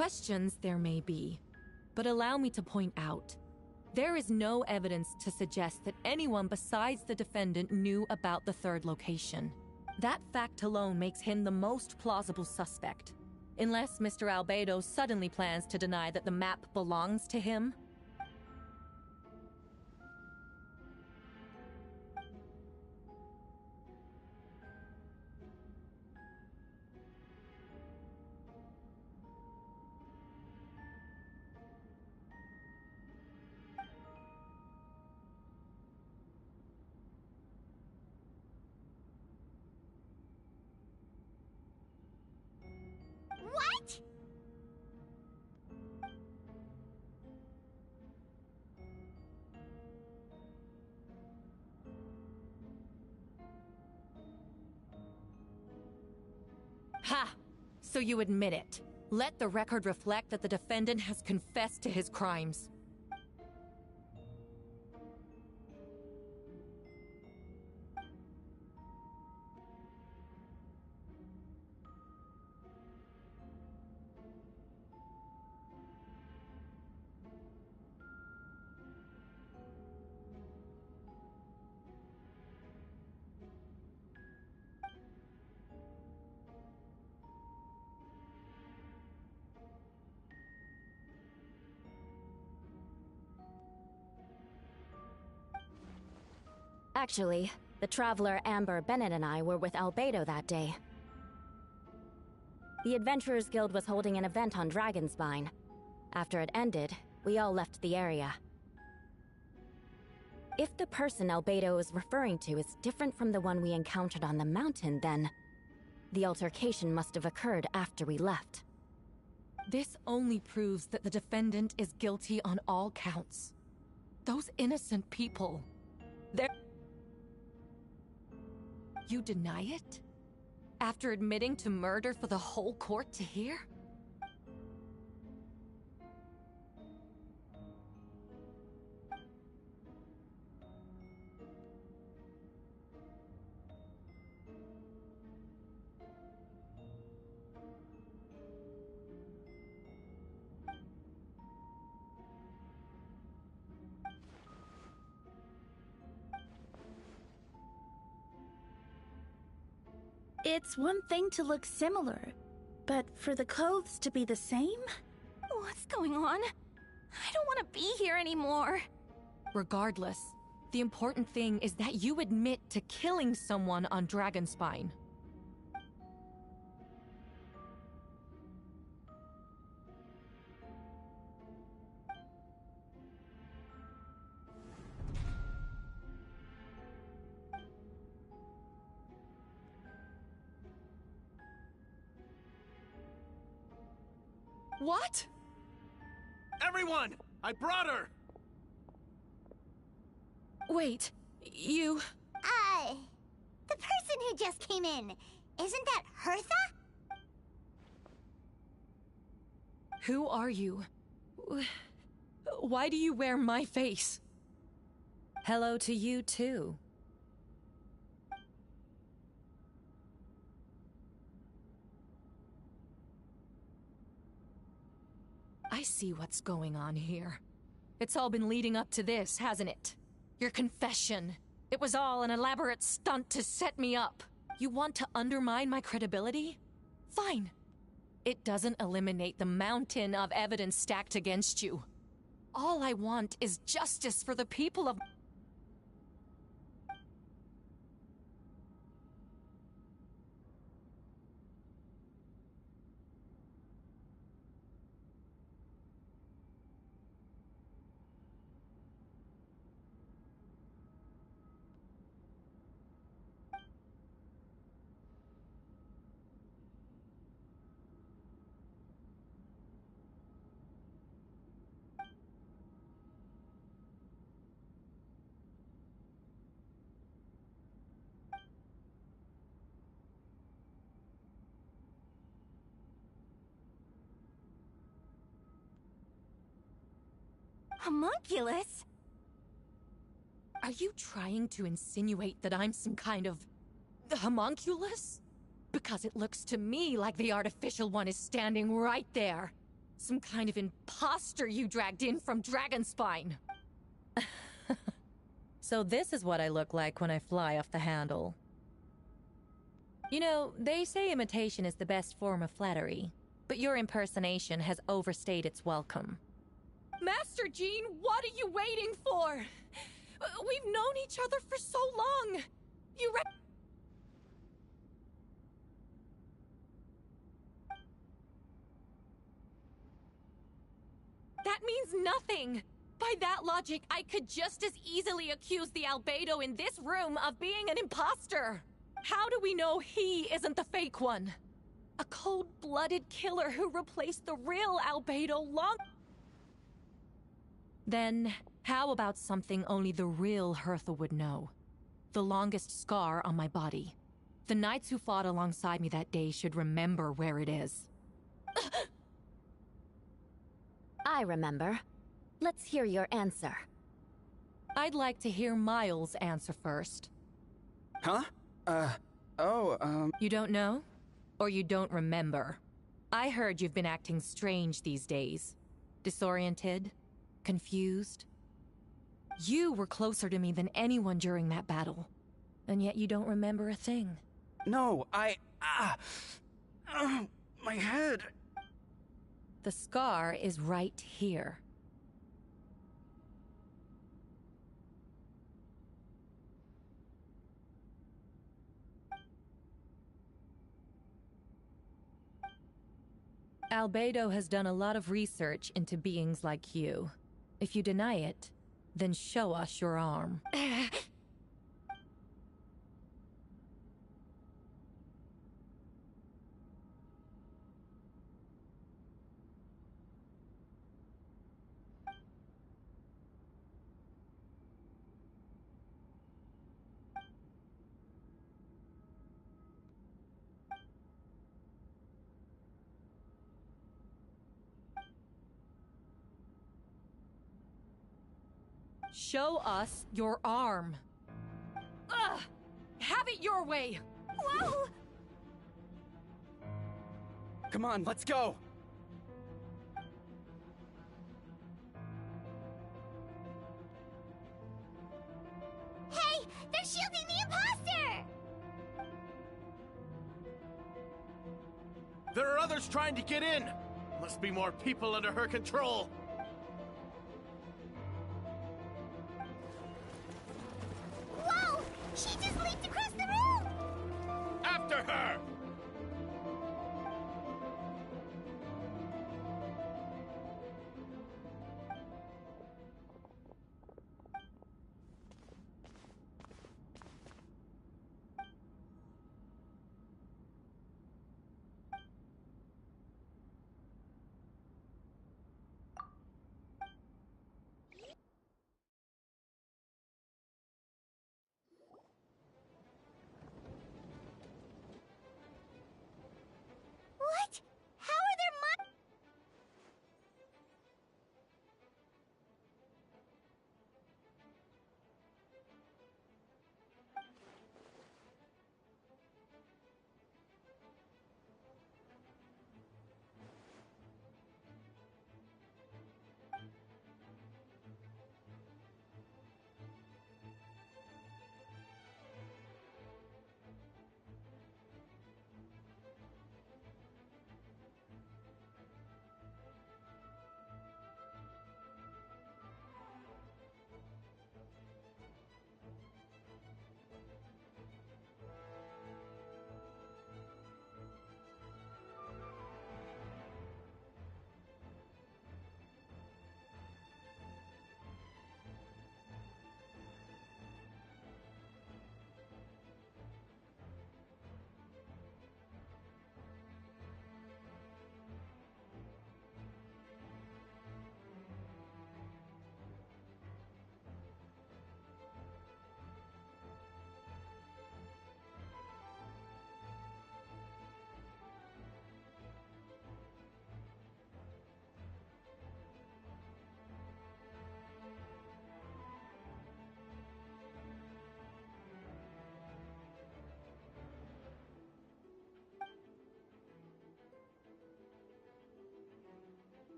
[SPEAKER 15] Questions there may be, but allow me to point out, there is no evidence to suggest that anyone besides the defendant knew about the third location. That fact alone makes him the most plausible suspect. Unless Mr. Albedo suddenly plans to deny that the map belongs to him.
[SPEAKER 1] What?
[SPEAKER 15] Ha! So you admit it. Let the record reflect that the defendant has confessed to his crimes.
[SPEAKER 12] Actually, the traveler Amber Bennett and I were with Albedo that day. The Adventurers Guild was holding an event on Dragonspine. After it ended, we all left the area. If the person Albedo is referring to is different from the one we encountered on the mountain, then the altercation must have occurred after we left.
[SPEAKER 15] This only proves that the defendant is guilty on all counts. Those innocent people, they're... You deny it? After admitting to murder for the whole court to hear?
[SPEAKER 11] It's one thing to look similar, but for the clothes to be the same?
[SPEAKER 9] What's going on? I don't want to be here anymore.
[SPEAKER 15] Regardless, the important thing is that you admit to killing someone on Dragonspine.
[SPEAKER 6] What? Everyone! I brought her!
[SPEAKER 15] Wait, you...
[SPEAKER 1] The person who just came in, isn't that Hertha?
[SPEAKER 15] Who are you? Why do you wear my face?
[SPEAKER 12] Hello to you, too.
[SPEAKER 15] I see what's going on here. It's all been leading up to this, hasn't it? Your confession. It was all an elaborate stunt to set me up. You want to undermine my credibility? Fine. It doesn't eliminate the mountain of evidence stacked against you. All I want is justice for the people of...
[SPEAKER 9] Homunculus?
[SPEAKER 15] Are you trying to insinuate that I'm some kind of... homunculus? Because it looks to me like the artificial one is standing right there. Some kind of imposter you dragged in from Dragonspine. So this is what I look like when I fly off the handle. You know, they say imitation is the best form of flattery, but your impersonation has overstayed its welcome. Master Jean, what are you waiting for? We've known each other for so long. You That means nothing! By that logic, I could just as easily accuse the Albedo in this room of being an imposter! How do we know he isn't the fake one? A cold-blooded killer who replaced the real Albedo long... Then, how about something only the real Hertha would know? The longest scar on my body. The knights who fought alongside me that day should remember where it is.
[SPEAKER 12] I remember. Let's hear your answer.
[SPEAKER 15] I'd like to hear Miles' answer first.
[SPEAKER 17] Huh?
[SPEAKER 15] You don't know? Or you don't remember? I heard you've been acting strange these days. Disoriented? Confused? You were closer to me than anyone during that battle. And yet you don't remember a thing.
[SPEAKER 17] No, my head.
[SPEAKER 15] The scar is right here. Albedo has done a lot of research into beings like you. If you deny it, then show us your arm. Show us your arm. Ugh! Have it your way!
[SPEAKER 7] Whoa!
[SPEAKER 17] Come on, let's go!
[SPEAKER 1] Hey! They're shielding the imposter!
[SPEAKER 13] There are others trying to get in! Must be more people under her control!
[SPEAKER 1] Whoa! She just leaped across the room!
[SPEAKER 13] After her!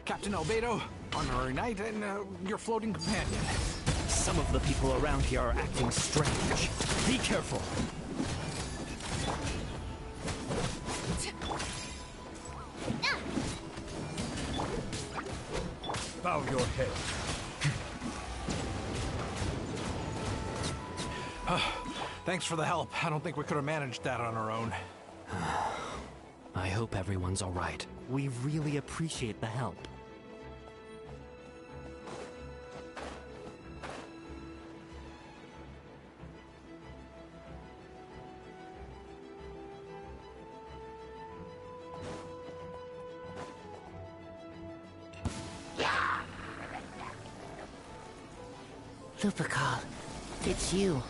[SPEAKER 6] Captain Albedo, honorary knight, and your floating companion.
[SPEAKER 18] Some of the people around here are acting strange. Be careful.
[SPEAKER 14] Bow your head.
[SPEAKER 6] Thanks for the help. I don't think we could have managed that on our own.
[SPEAKER 18] I hope everyone's all right. We really appreciate the help.
[SPEAKER 19] Lupercal, it's you.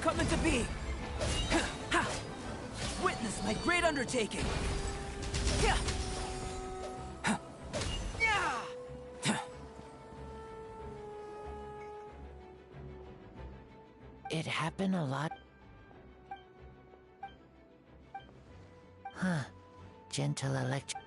[SPEAKER 6] Coming to be! Witness my great undertaking!
[SPEAKER 19] It happened a lot. Huh. Gentle electric.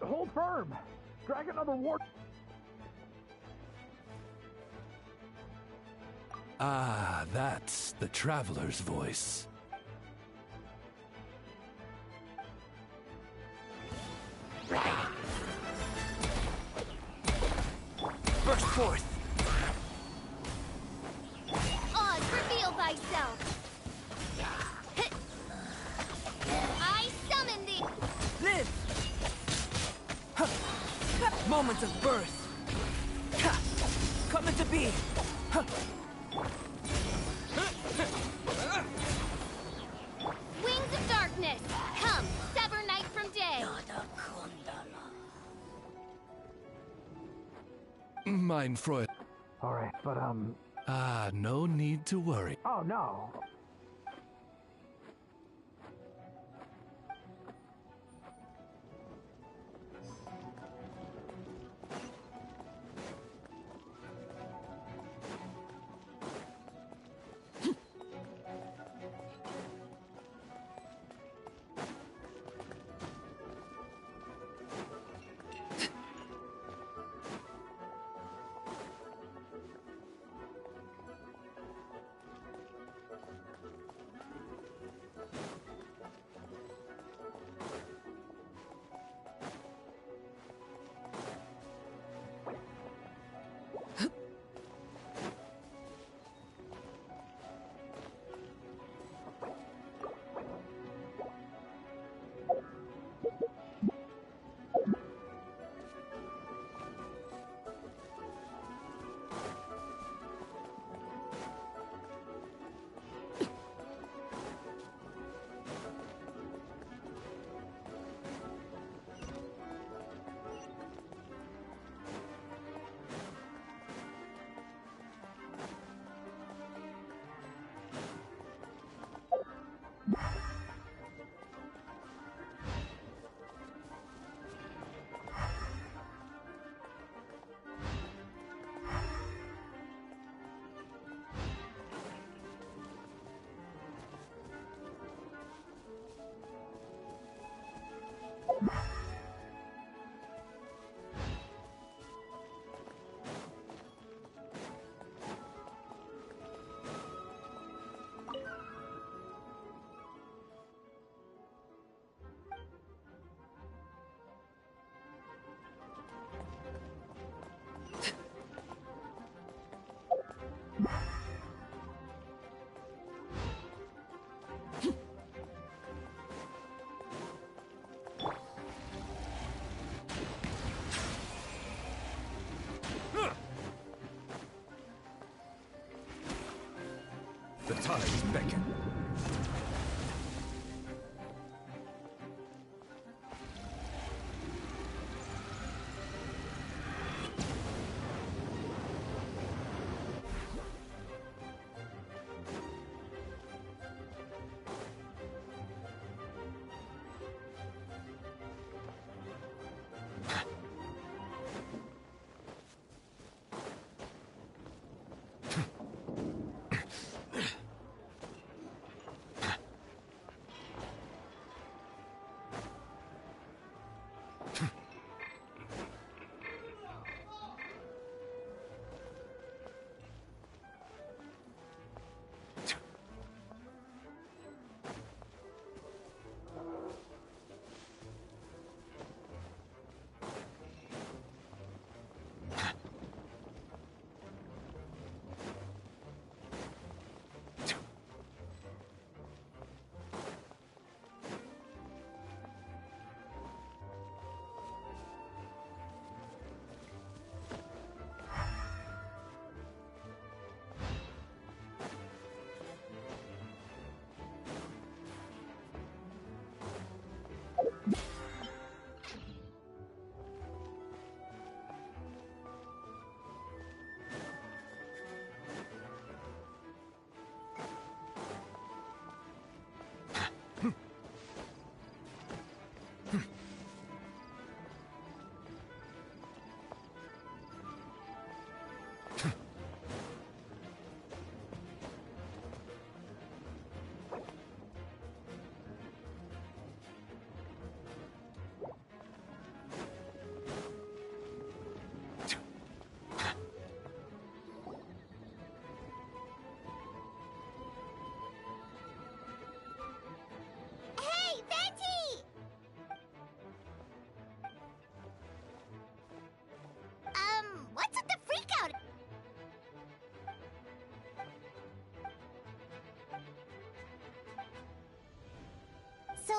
[SPEAKER 6] Hold firm! Drag another ward.
[SPEAKER 20] Ah, that's the traveler's voice.
[SPEAKER 6] Burst forth!
[SPEAKER 1] Oz, reveal thyself! I summon thee!
[SPEAKER 6] Live! Moments of birth! Coming to be!
[SPEAKER 1] Wings of darkness! Come, sever night from day!
[SPEAKER 20] Mein Freund.
[SPEAKER 6] Alright, but
[SPEAKER 20] Ah, no need to worry.
[SPEAKER 6] Oh no!
[SPEAKER 2] The tides beckon.
[SPEAKER 1] Hey, Venti! What's with the freak out? So,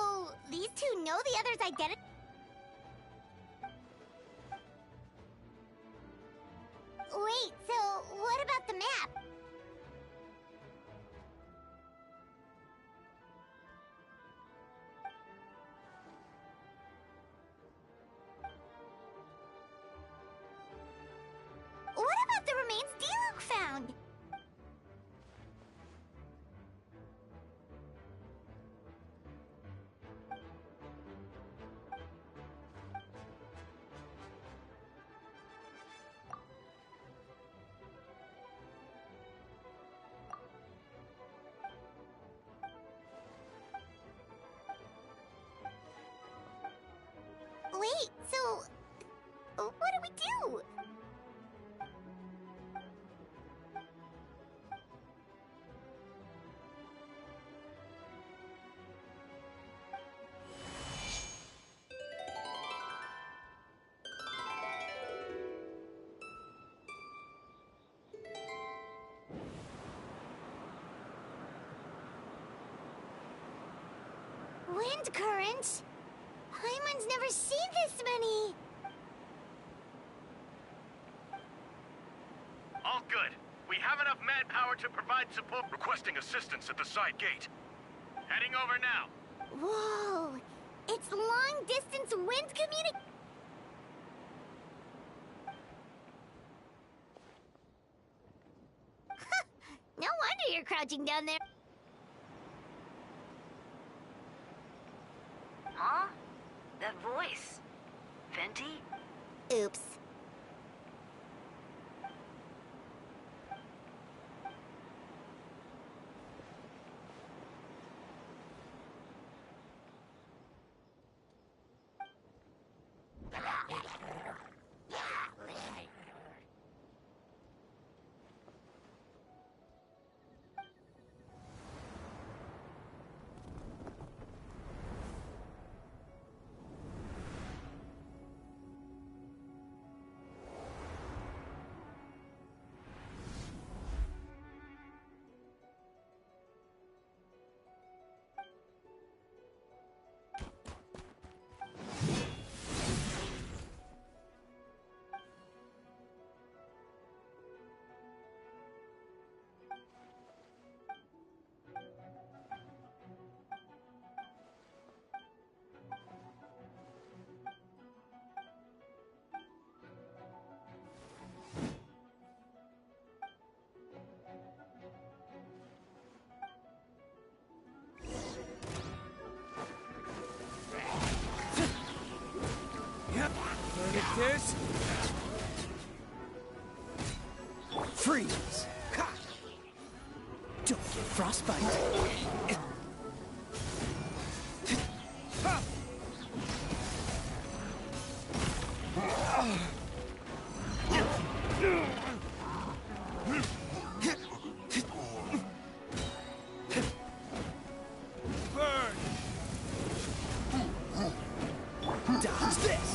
[SPEAKER 1] these two know the other's identity? Wait, so what about the map? What about the remains Diluc found? Wait, so what do we do? Wind current? Paimon's never seen this many!
[SPEAKER 14] All good. We have enough manpower to provide support. Requesting assistance at the side gate. Heading over now.
[SPEAKER 1] Whoa! It's long-distance wind communication! No wonder you're crouching down there.
[SPEAKER 16] Huh? That voice. Venti?
[SPEAKER 1] Oops.
[SPEAKER 5] Freeze! Ha! Don't get frostbite. Dodge this!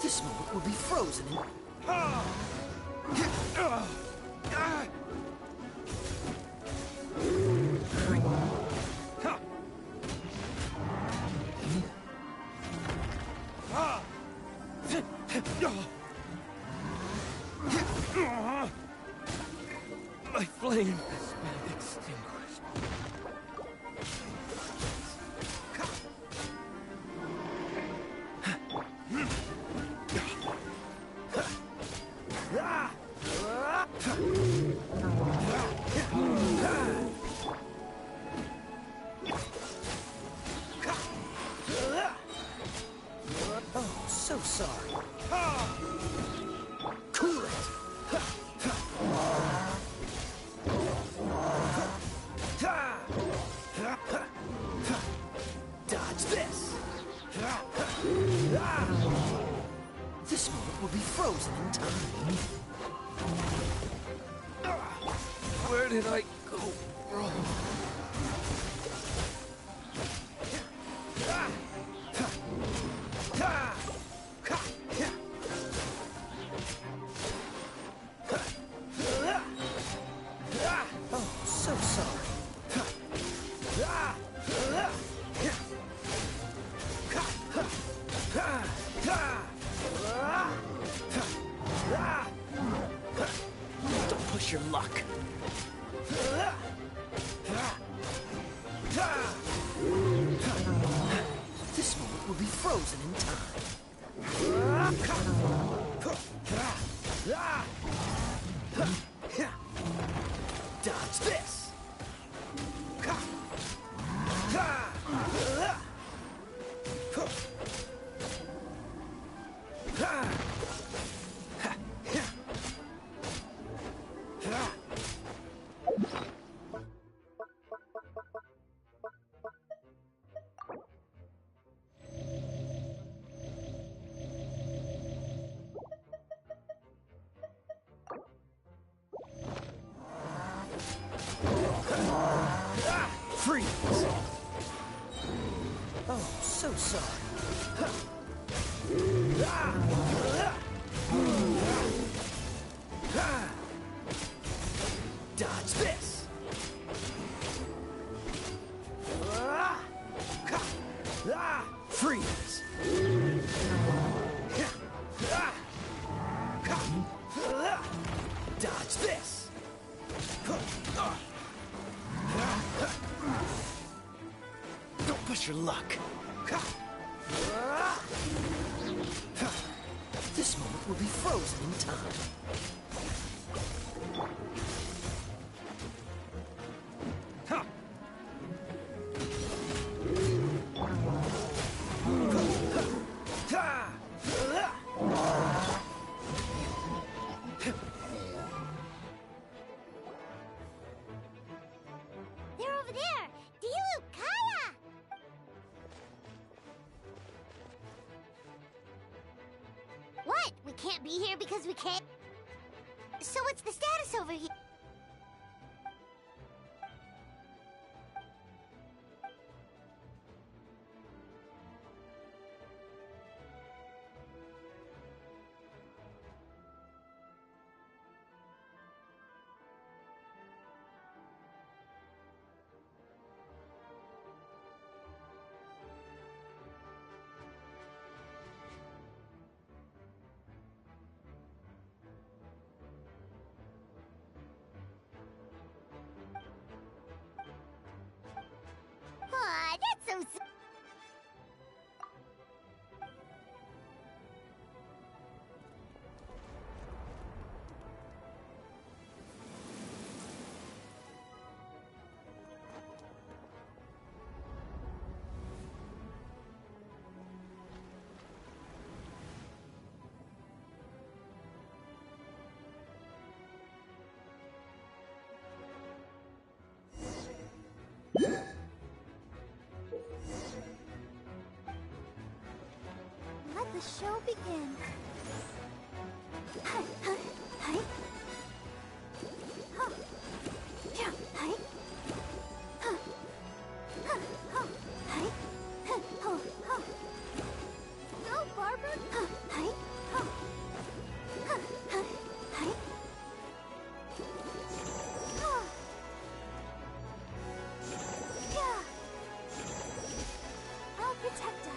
[SPEAKER 5] This moment will be frozen in... My flame has been extinguished. Oh, so sorry. Cool it. Dodge this. This moment will be frozen in time. Where did I go wrong? Oh, so sorry. Don't push your luck. This moment will be frozen in time. Dodge this. Freeze! Oh, so sorry. Dodge this! Freeze! Dodge this! Don't push your luck. This moment will be frozen in time.
[SPEAKER 1] They're over there! Dilu, Kaya! What? We can't be here because we can't... So what's the status over here? the show begin. Go, Barbara! I'll protect us.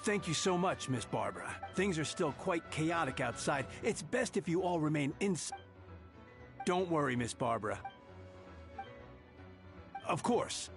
[SPEAKER 6] Thank you so much, Miss Barbara. Things are still quite chaotic outside. It's best if you all remain inside. Don't worry, Miss Barbara. Of course.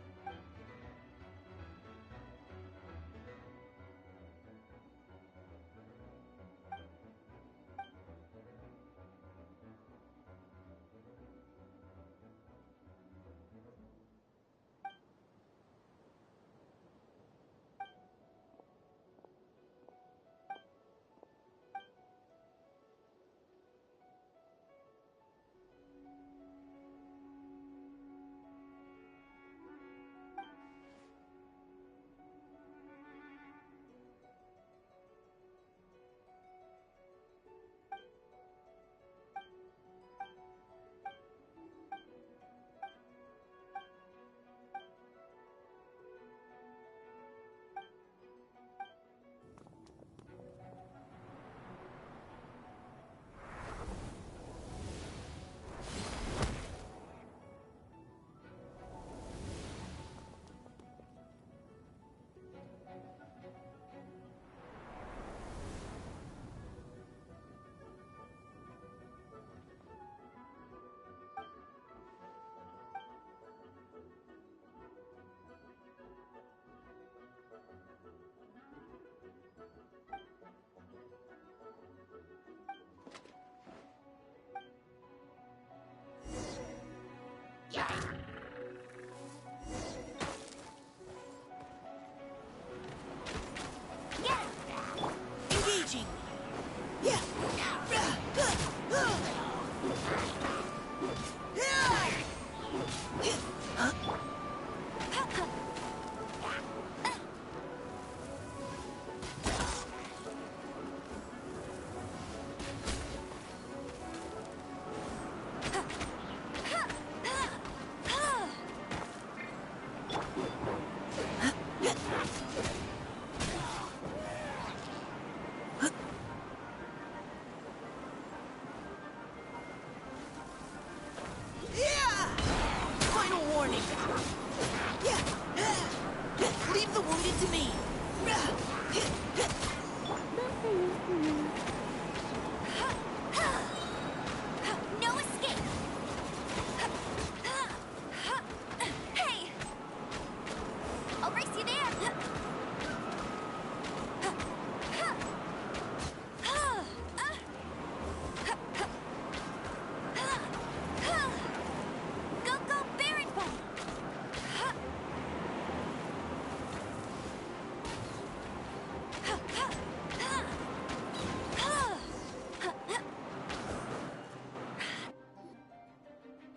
[SPEAKER 1] Engaging! Final warning! Leave the wounded to me!
[SPEAKER 8] No escape! Hey! I'll race you there! Go, go, Baron Ball!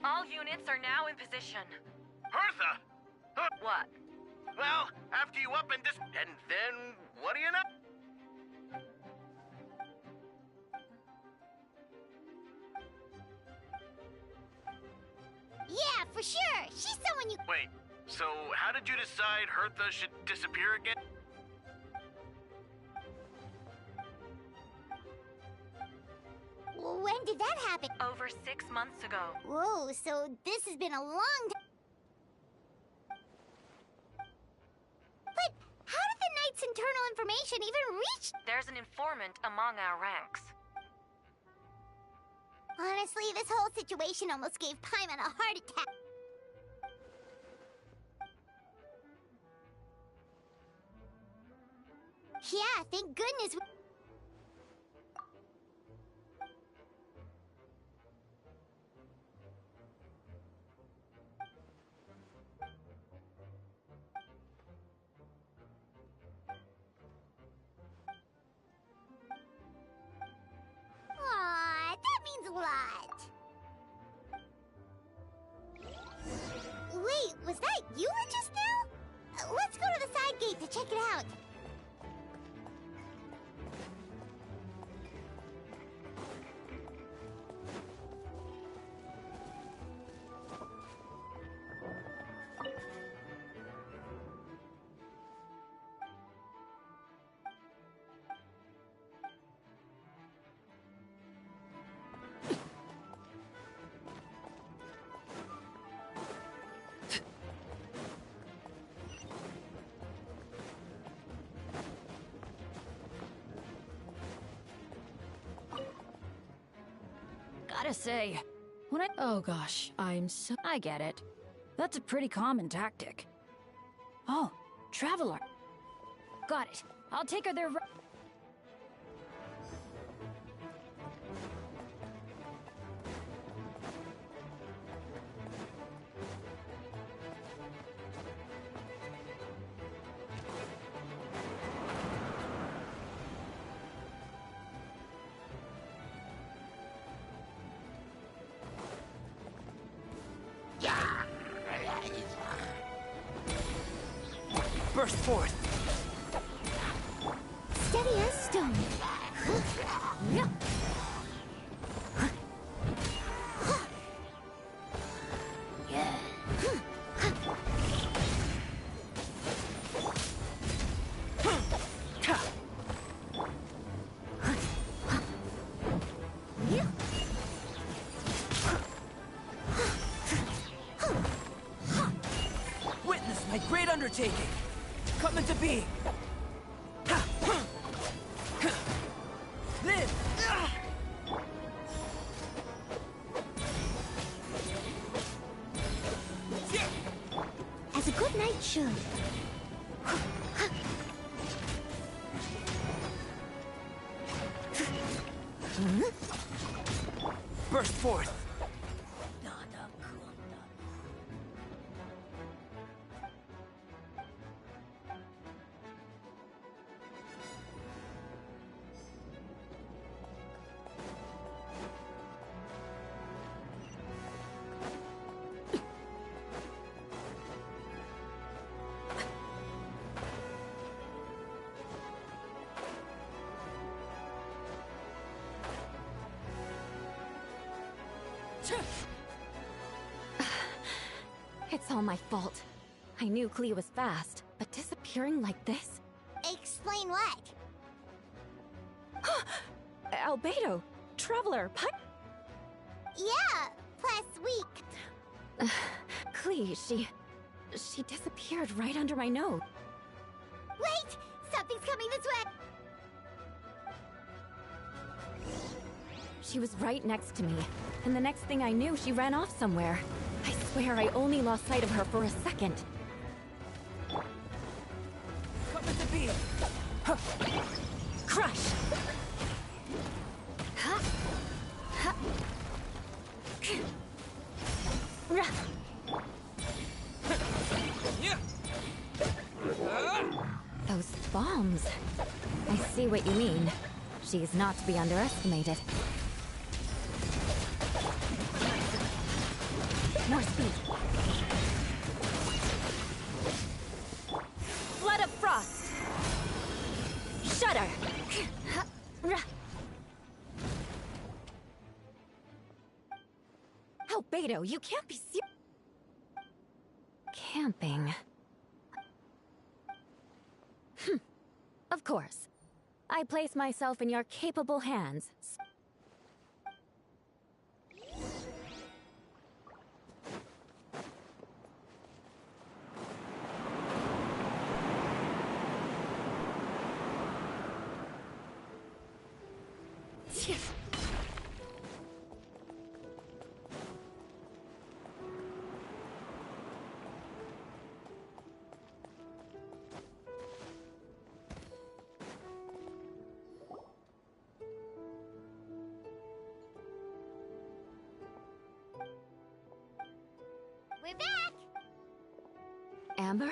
[SPEAKER 15] All units are now in position.
[SPEAKER 14] Hertha!
[SPEAKER 15] What?
[SPEAKER 14] Well, after you up and and then, what do you know?
[SPEAKER 1] Yeah, for sure! She's someone you—
[SPEAKER 14] Wait, so how did you decide Hertha should disappear again?
[SPEAKER 1] When did that happen?
[SPEAKER 15] Over 6 months ago.
[SPEAKER 1] Whoa, so this has been a long time. But how did the Knight's internal information even reach—
[SPEAKER 15] There's an informant among our ranks.
[SPEAKER 1] Honestly, this whole situation almost gave Paimon a heart attack. Yeah, thank goodness
[SPEAKER 16] Gotta say, oh gosh, I get it. That's a pretty common tactic. Oh, Traveler. Got it. I'll take her there.
[SPEAKER 6] Burst forth!
[SPEAKER 1] Steady as stone.
[SPEAKER 16] Yeah.
[SPEAKER 6] Witness my great undertaking! Come into being! Live!
[SPEAKER 1] As a good knight should.
[SPEAKER 6] Burst forth!
[SPEAKER 12] It's all my fault. I knew Klee was fast, but disappearing like this?
[SPEAKER 1] Explain what?
[SPEAKER 12] Albedo! Traveler!
[SPEAKER 1] Yeah, plus weak.
[SPEAKER 12] Klee, she disappeared right under my nose.
[SPEAKER 1] Wait! Something's coming this way!
[SPEAKER 12] She was right next to me, and the next thing I knew, she ran off somewhere. I swear I only lost sight of her for a second.
[SPEAKER 6] Come into being!
[SPEAKER 12] Crush! Those bombs. I see what you mean. She's not to be underestimated. More speed. Flood of frost. Shudder. Albedo, you can't be serious. Camping. Of course. I place myself in your capable hands.
[SPEAKER 1] We're back!
[SPEAKER 12] Amber?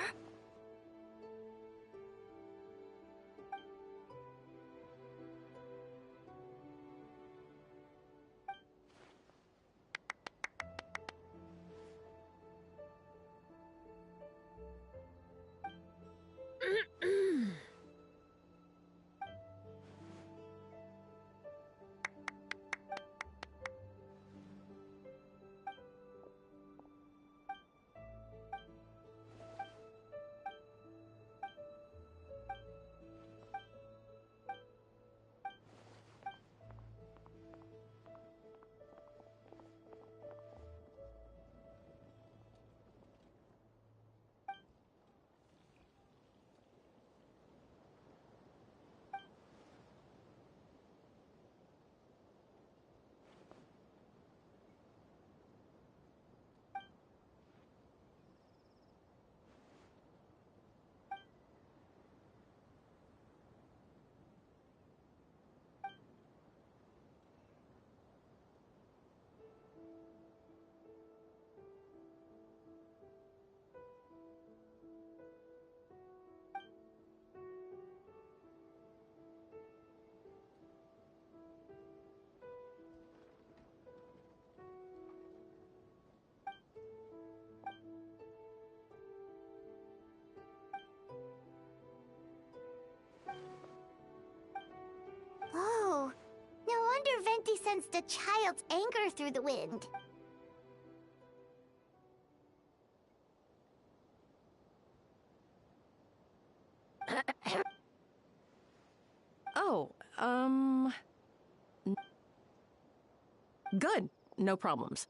[SPEAKER 1] sensed a child's anger through the wind.
[SPEAKER 21] Oh, good. No problems.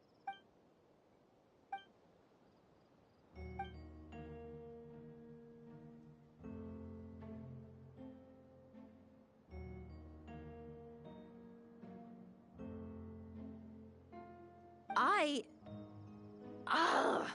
[SPEAKER 21] Ugh.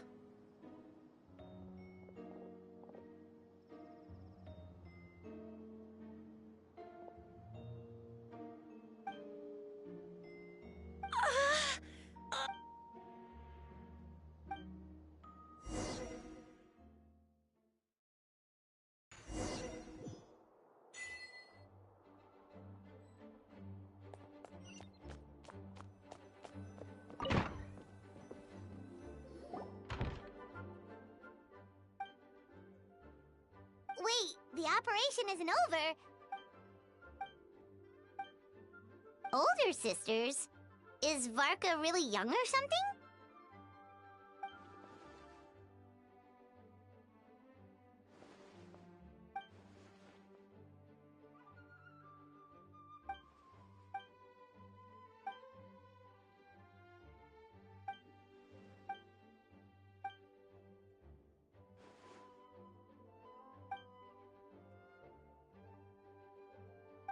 [SPEAKER 1] Wait, the operation isn't over. Older sisters? Is Varka really young or something?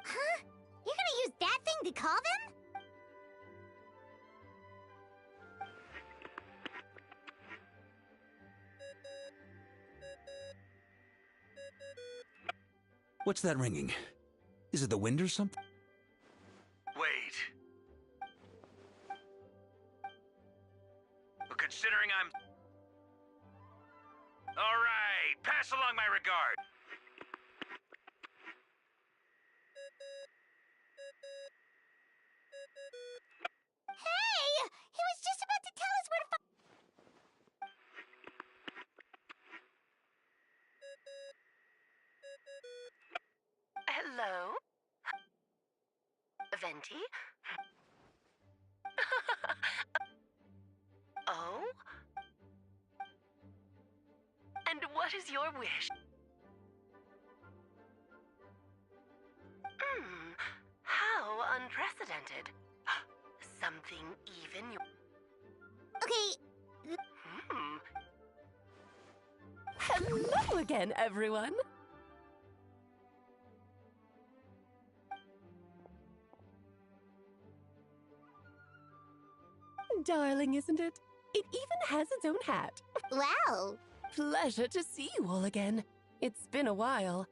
[SPEAKER 1] Huh? You're gonna use that thing to call them?
[SPEAKER 6] What's that ringing? Is it the wind or something?
[SPEAKER 14] Wait. But considering I'm... Alright, pass along my regard.
[SPEAKER 1] Hey! He was just about to tell us where to find...
[SPEAKER 22] Hello? Venti? Oh? And what is your wish? How unprecedented. Something even you...
[SPEAKER 1] Okay...
[SPEAKER 22] Hello again, everyone. Darling, isn't it? It even has its own hat.
[SPEAKER 1] Wow.
[SPEAKER 22] Pleasure to see you all again. It's been a while.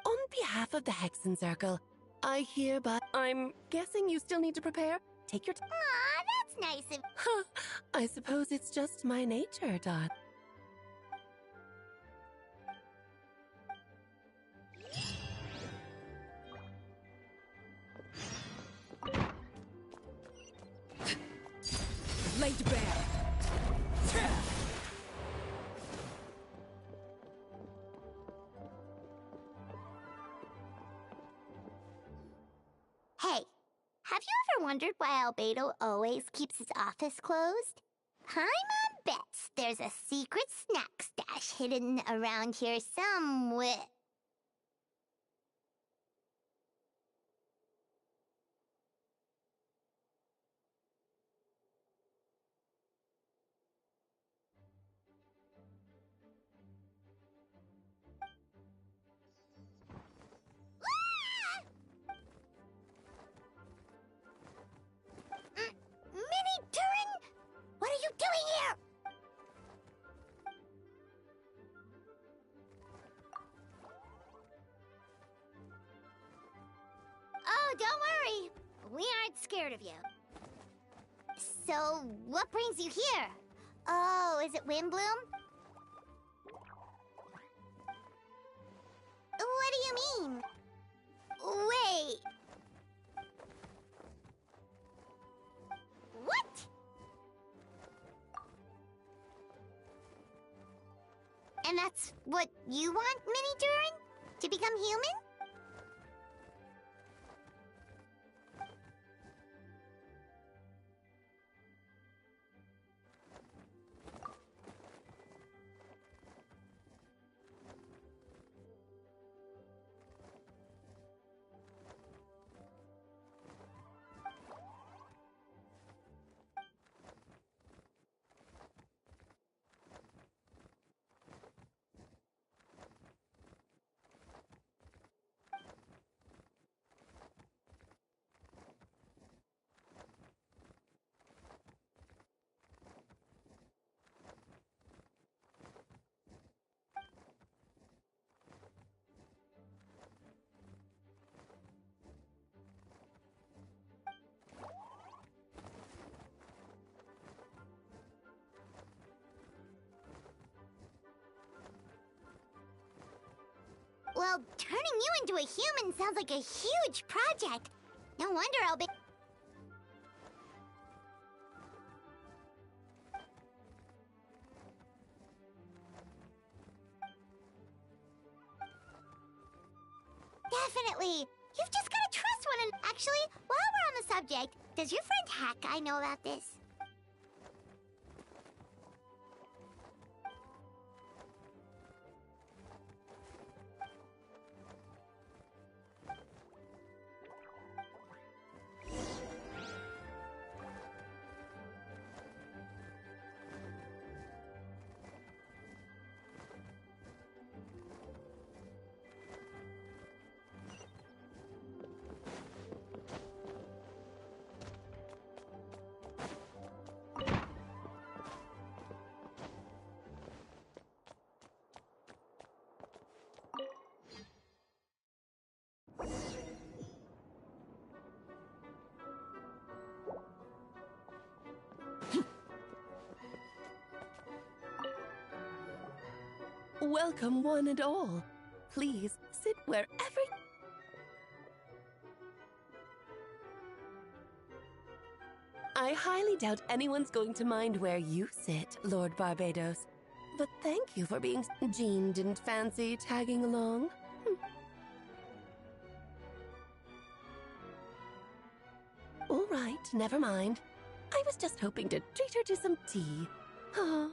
[SPEAKER 22] On behalf of the Hexen Circle, I hereby... I'm guessing you still need to prepare? Take your time.
[SPEAKER 1] Aw, that's nice of...
[SPEAKER 22] Huh. I suppose it's just my nature, darling.
[SPEAKER 21] Laid bare.
[SPEAKER 1] Hey, have you ever wondered why Albedo always keeps his office closed? Paimon bets there's a secret snack stash hidden around here somewhere. Mini Turin? What are you doing here? Oh, don't worry. We aren't scared of you. So, what brings you here? Oh, is it Windbloom? What do you mean? Wait. What? And that's what you want, Mini Durin? To become human? Well, turning you into a human sounds like a huge project. No wonder Definitely. You've just gotta trust one another. Actually, while we're on the subject, does your friend Hack know about this?
[SPEAKER 22] Welcome, one and all. Please sit wherever. I highly doubt anyone's going to mind where you sit, Lord Barbados. But thank you for being. Jean didn't fancy tagging along. All right, never mind. I was just hoping to treat her to some tea. Oh.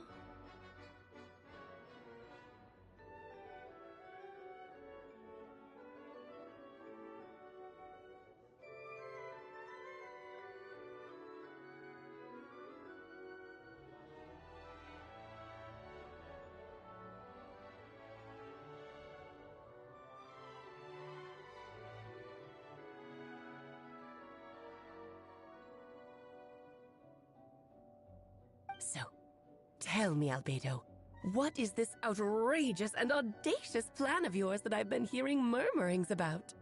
[SPEAKER 22] So, tell me, Albedo, what is this outrageous and audacious plan of yours that I've been hearing murmurings about?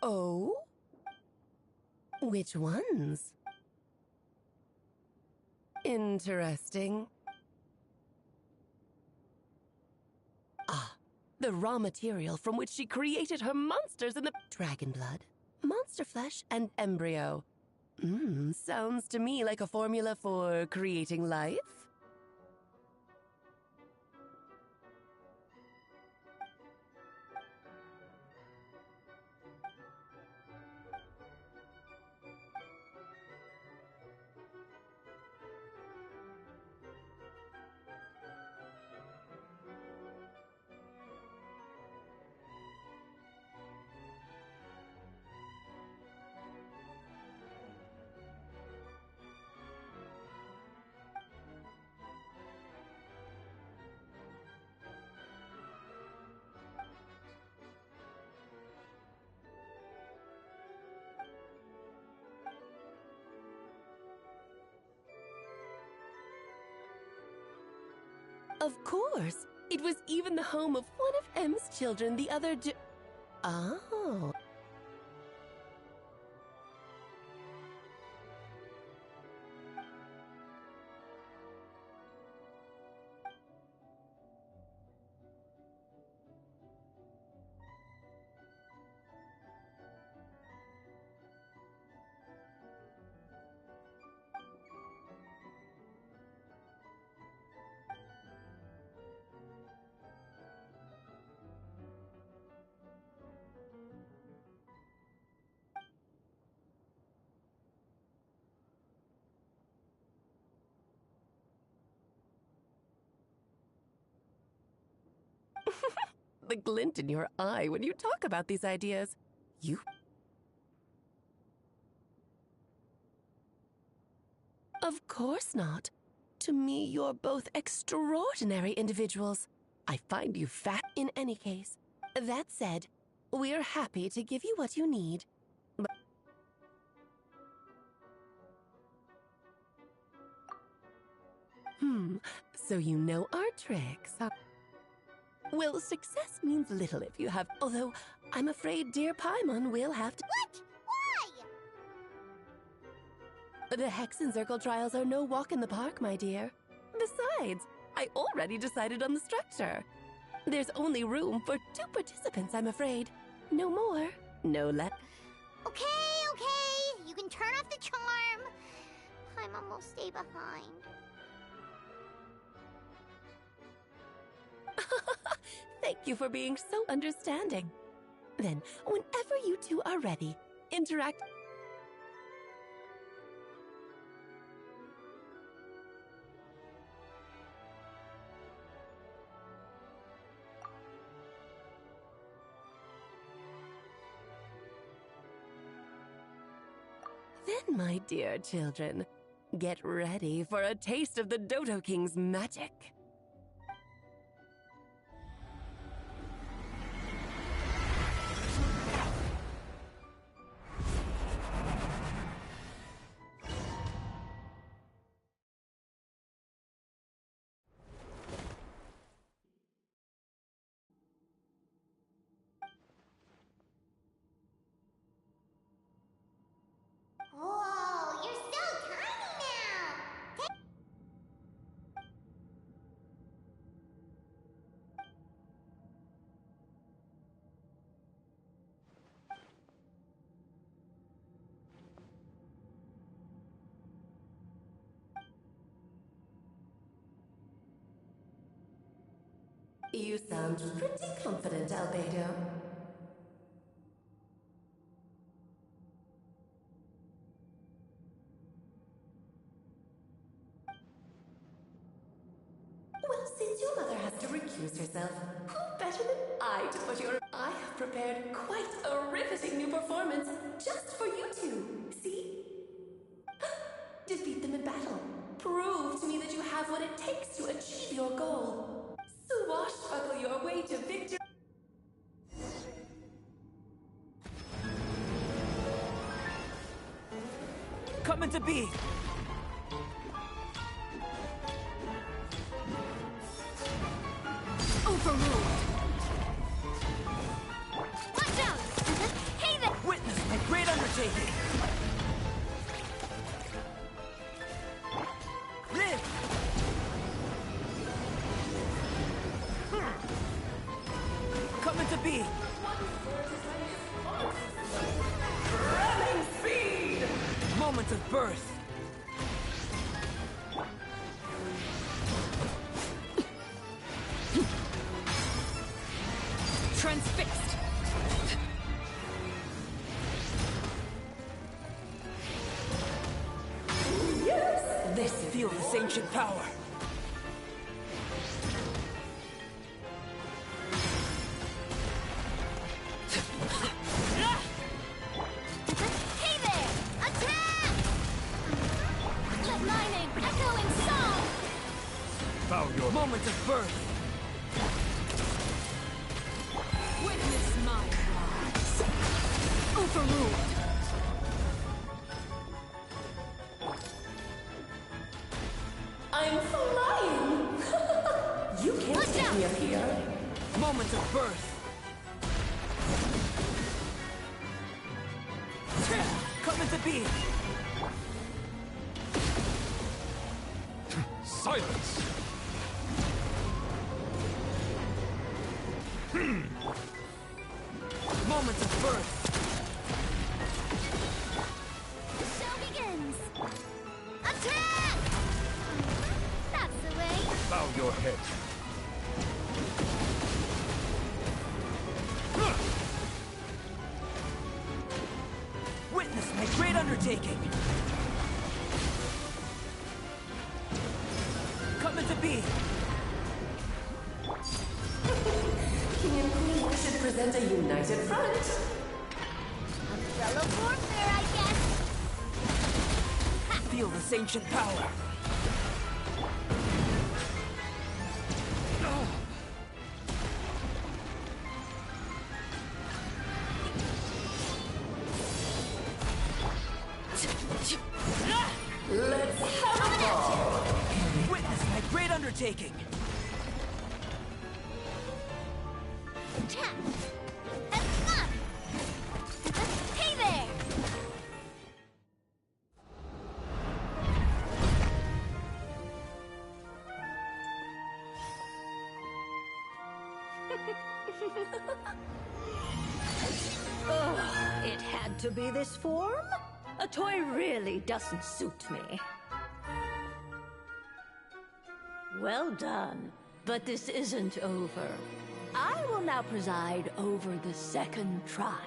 [SPEAKER 22] Oh? Which ones? Interesting. Ah, the raw material from which she created her monsters in the dragon blood, monster flesh, and embryo. Sounds to me like a formula for creating life. Of course! It was even the home of one of M's children the other day. Oh. The glint in your eye when you talk about these ideas. You... Of course not. To me, you're both extraordinary individuals. I find you fat in any case. That said, we're happy to give you what you need. But So you know our tricks, huh? Well, success means little if you have... Although, I'm afraid dear Paimon will have to...
[SPEAKER 1] What? Why?
[SPEAKER 22] The Hex and Circle trials are no walk in the park, my dear. Besides, I already decided on the structure. There's only room for 2 participants, I'm afraid. No more, no less.
[SPEAKER 1] Okay. You can turn off the charm. Paimon will stay behind.
[SPEAKER 22] Thank you for being so understanding. Then, whenever you two are ready, interact... Then, my dear children, get ready for a taste of the Dodo King's magic.
[SPEAKER 1] Whoa, you're so tiny now!
[SPEAKER 22] You sound pretty confident, Albedo. Well, since your mother has to recuse herself, who better than I to put your... I have prepared quite a riveting new performance just for you two. See? Defeat them in battle. Prove to me that you have what it takes to achieve your goal. Swashbuckle your way to victory.
[SPEAKER 6] Coming to be.
[SPEAKER 7] Overruled. Watch out! Hey there!
[SPEAKER 6] Witness my great undertaking. Live! Coming to be.
[SPEAKER 22] Running speed!
[SPEAKER 6] Moment of birth.
[SPEAKER 7] Transfixed.
[SPEAKER 22] Yes!
[SPEAKER 6] This feel this ancient power.
[SPEAKER 7] Hey there! Attack! Let my name echo in song!
[SPEAKER 20] Bow your
[SPEAKER 6] Moment of birth.
[SPEAKER 7] Witness my rise. Overruled.
[SPEAKER 22] I'm flying! You can't
[SPEAKER 7] Watch
[SPEAKER 22] take
[SPEAKER 7] out!
[SPEAKER 22] me up here.
[SPEAKER 6] Moment of birth. Coming to be.
[SPEAKER 2] Silence!
[SPEAKER 6] Moment of birth.
[SPEAKER 7] The show begins. Attack! That's the way.
[SPEAKER 20] bow your head.
[SPEAKER 6] Witness my great undertaking. Coming to be.
[SPEAKER 22] King and Queen should present a united front.
[SPEAKER 1] Umbrella warfare, I guess.
[SPEAKER 6] Feel this ancient power.
[SPEAKER 22] Let's have a ball.
[SPEAKER 6] Witness my
[SPEAKER 4] undertaking.
[SPEAKER 1] Hey there!
[SPEAKER 10] Ugh, it had to be this form? A toy really doesn't suit me. Well done, but this isn't over. I will now preside over the second trial.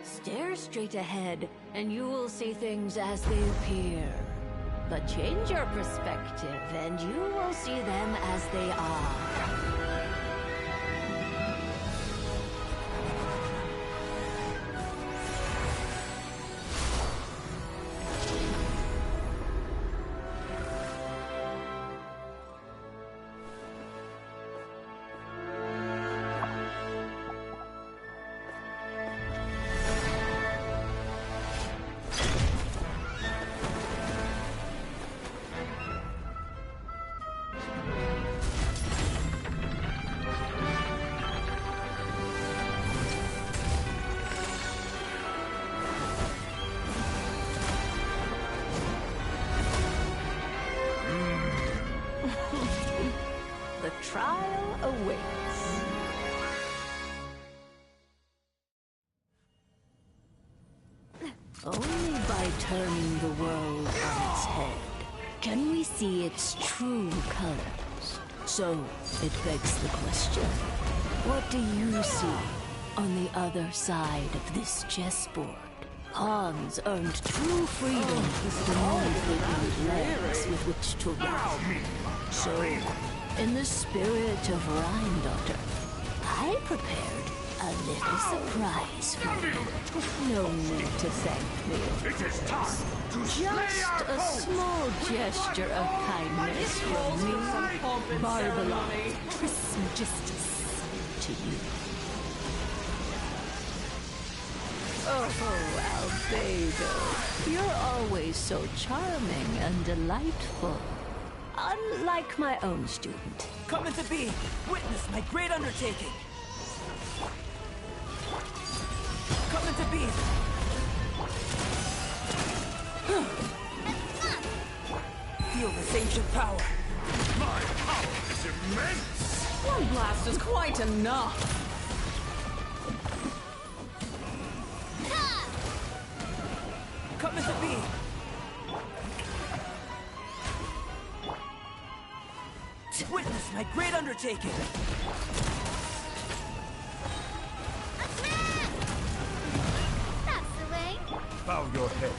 [SPEAKER 10] Stare straight ahead, and you will see things as they appear. But change your perspective, and you will see them as they are. The trial awaits. Only by turning the world on its head can we see its true colors. So, it begs the question, what do you see on the other side of this chessboard? Pawns earned true freedom with the moment they built legs with which to run. So, in the spirit of Rhine-Daughter, I prepared a little surprise for you. No need to thank me, of course. Just a small gesture of kindness from me, Barbara Trismegistus, to you. Oh, Albedo, you're always so charming and delightful. Unlike my own student.
[SPEAKER 4] Come to be! Witness my great undertaking! Come to be! Feel this ancient power!
[SPEAKER 14] My power is immense!
[SPEAKER 4] One blast is quite enough! Come to be! Witness my great undertaking!
[SPEAKER 1] That's the way.
[SPEAKER 20] Bow your head.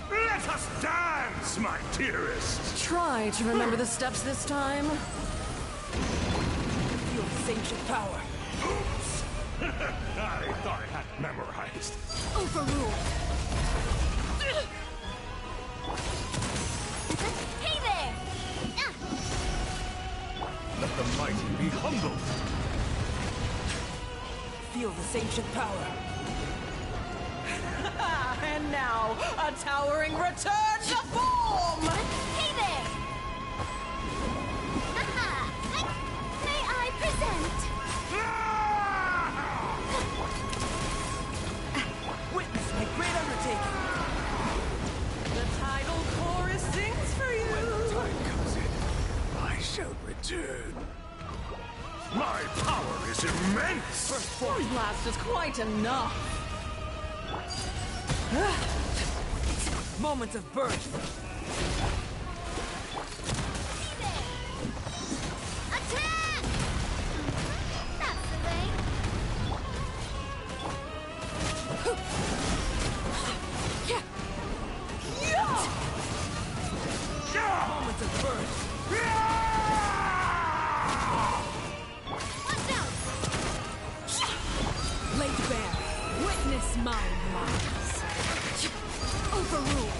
[SPEAKER 14] Let us dance, my dearest!
[SPEAKER 4] Try to remember the steps this time. Feel this ancient power.
[SPEAKER 14] Oops! I thought I had it memorized.
[SPEAKER 4] Overruled!
[SPEAKER 1] Hey there!
[SPEAKER 14] Let the mighty be humbled.
[SPEAKER 4] Feel this ancient power. And now, a towering return to form!
[SPEAKER 1] Hey there! May I present?
[SPEAKER 4] Witness my great undertaking! The tidal chorus sings for you!
[SPEAKER 14] When the time comes in, I shall return. My power is immense!
[SPEAKER 4] First one blast is quite enough! Moment of birth!
[SPEAKER 1] Attack! That's the way.
[SPEAKER 4] Moment of birth!
[SPEAKER 1] Watch out!
[SPEAKER 4] Lake Bear, witness my rise! Overruled!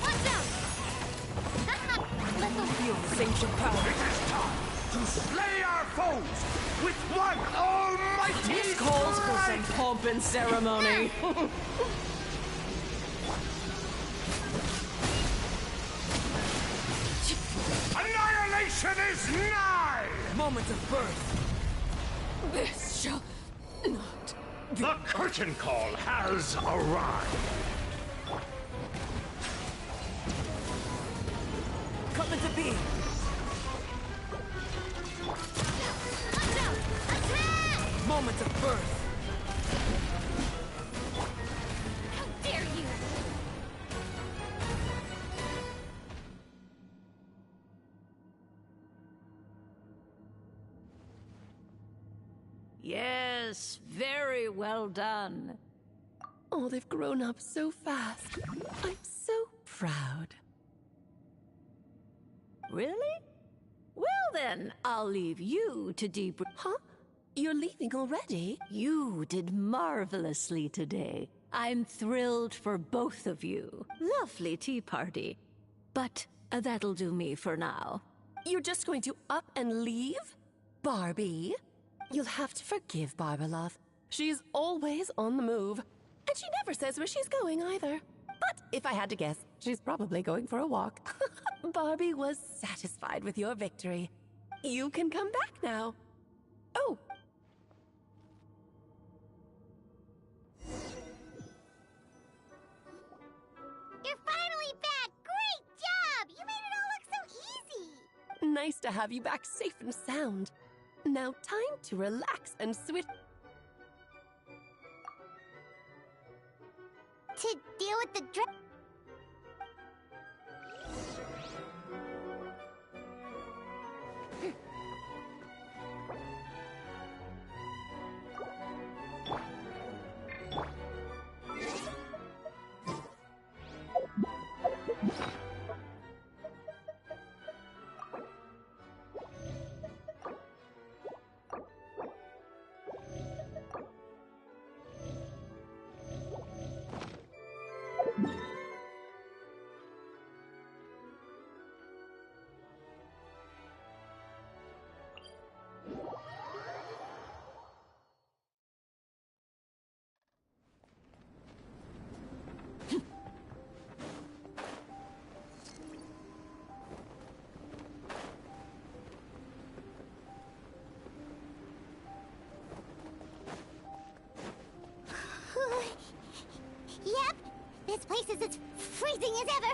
[SPEAKER 1] Watch out! Let them
[SPEAKER 4] Feel this ancient power!
[SPEAKER 14] It is time to slay our foes with one almighty
[SPEAKER 4] This calls for some pomp and ceremony!
[SPEAKER 20] is nigh!
[SPEAKER 4] Moment of birth. This shall not be.
[SPEAKER 20] The curtain call has arrived.
[SPEAKER 4] Coming to be. Moment of birth.
[SPEAKER 8] How dare you!
[SPEAKER 10] Yes, very well done.
[SPEAKER 22] Oh, they've grown up so fast. I'm so proud.
[SPEAKER 10] Really? Well then, I'll leave you to debrief.
[SPEAKER 22] Huh? You're leaving already?
[SPEAKER 10] You did marvelously today. I'm thrilled for both of you. Lovely tea party. But that'll do me for now.
[SPEAKER 22] You're just going to up and leave? Barbie? You'll have to forgive Barbalov. She's always on the move. And she never says where she's going either. But if I had to guess, she's probably going for a walk. Barbie was satisfied with your victory. You can come back now. Oh.
[SPEAKER 1] You're finally back! Great job! You made it all look so easy!
[SPEAKER 22] Nice to have you back safe and sound. Now time to relax and switch.
[SPEAKER 1] To deal with the Yep, this place is as freezing as ever.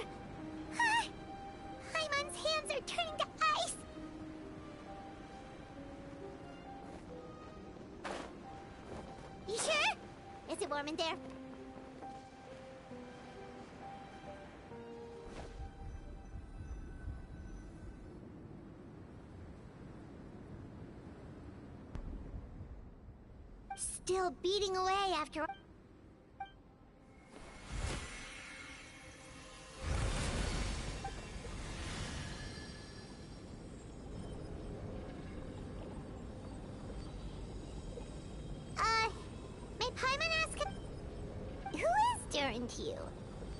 [SPEAKER 1] Paimon's hands are turning to ice. You sure? Is it warm in there? Still beating away after... May Paimon ask... Who is Durin to you?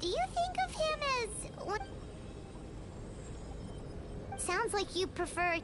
[SPEAKER 1] Do you think of him as... one... Sounds like you prefer...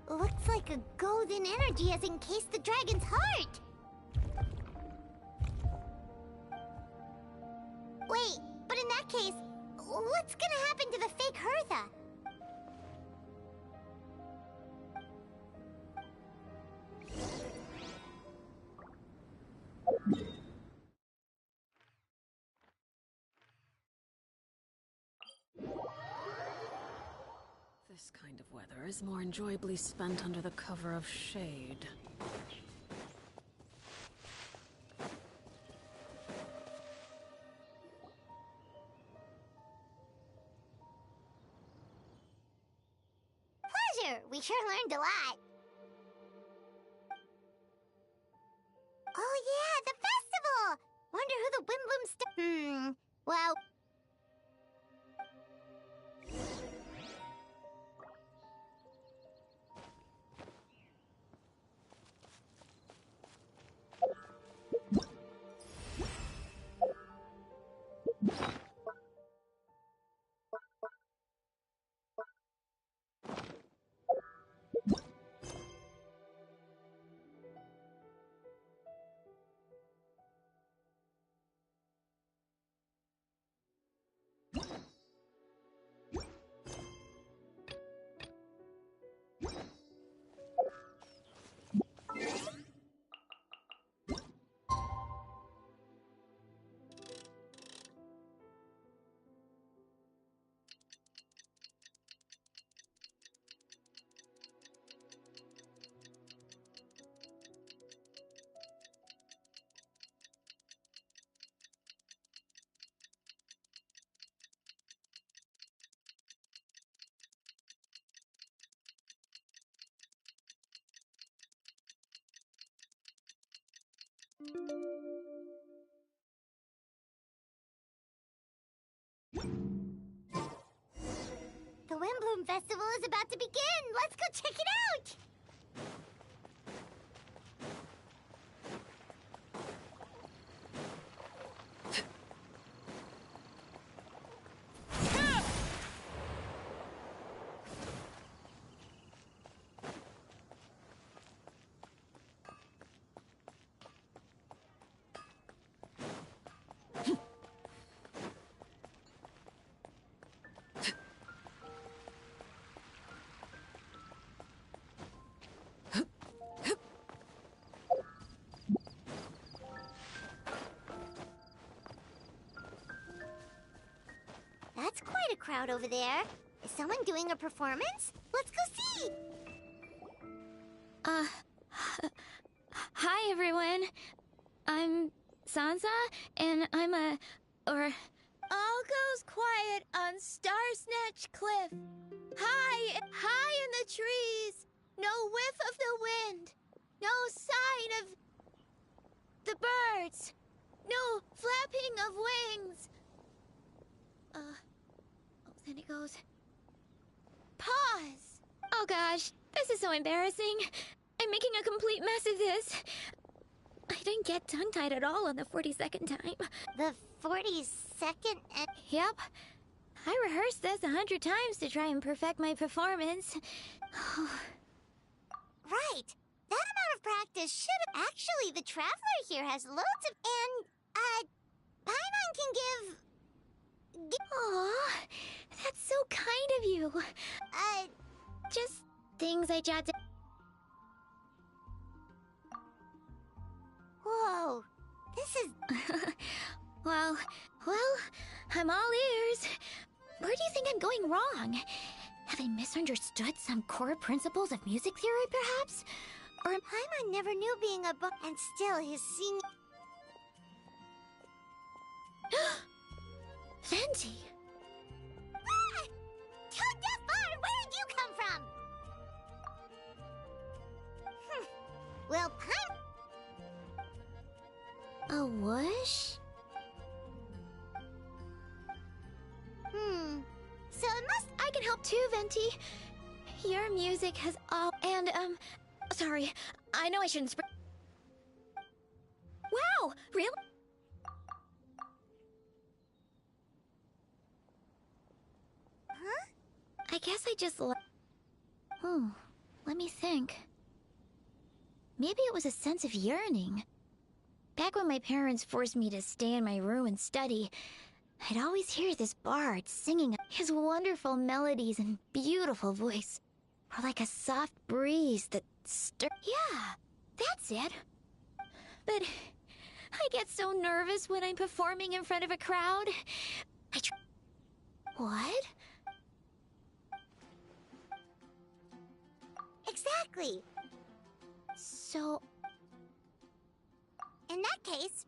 [SPEAKER 1] Looks like a golden energy has encased the dragon's heart! Wait, but in that case, what's gonna happen to the fake Hertha?
[SPEAKER 21] This kind of weather is more enjoyably spent under the cover of shade.
[SPEAKER 1] Pleasure! We sure learned a lot. Oh yeah, the festival! Wonder who the Windbloom well... The Windbloom Festival is about to begin! Let's go check it out! That's quite a crowd over there. Is someone doing a performance? Let's go see!
[SPEAKER 3] Hi everyone. I'm Sansa, and I'm All goes quiet on Star Snatch Cliff. High in the trees. No whiff of the wind. No sign of the birds. No flapping of wings. Then it goes. Pause! Oh gosh, this is so embarrassing. I'm making a complete mess of this. I didn't get tongue-tied at all on the 42nd time.
[SPEAKER 1] The 42nd?
[SPEAKER 3] Yep. I rehearsed this 100 times to try and perfect my performance.
[SPEAKER 1] Right. That amount of practice should have... Actually, the Traveler here has loads of... And, Paimon can give...
[SPEAKER 3] Aw, that's so kind of you. Just things I jotted.
[SPEAKER 1] Whoa, this is...
[SPEAKER 3] Well, I'm all ears. Where do you think I'm going wrong? Have I misunderstood some core principles of music theory, perhaps? Or
[SPEAKER 1] Paimon never knew being a book, and still his singing...
[SPEAKER 3] Venti!
[SPEAKER 1] Ah! Totefar, where did you come from? Well,
[SPEAKER 3] A whoosh?
[SPEAKER 1] So it must...
[SPEAKER 3] I can help too, Venti. Your music has all... And, sorry. I know I shouldn't Wow! Really?
[SPEAKER 1] Huh?
[SPEAKER 3] I guess I just let me think. Maybe it was a sense of yearning. Back when my parents forced me to stay in my room and study, I'd always hear this bard singing. His wonderful melodies and beautiful voice were like a soft breeze that stirred. Yeah, that's it. But I get so nervous when I'm performing in front of a crowd. What?
[SPEAKER 1] Exactly.
[SPEAKER 3] So...
[SPEAKER 1] In that case...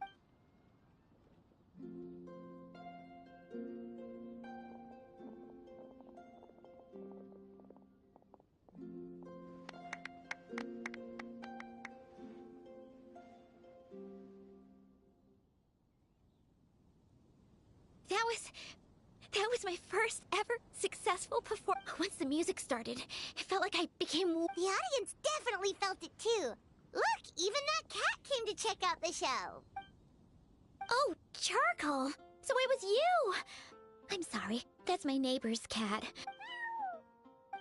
[SPEAKER 3] That was my first ever successful performance. Once the music started, it felt like I became...
[SPEAKER 1] The audience definitely felt it too. Look, even that cat came to check out the show.
[SPEAKER 3] Oh, Charcoal! So it was you! I'm sorry, that's my neighbor's cat.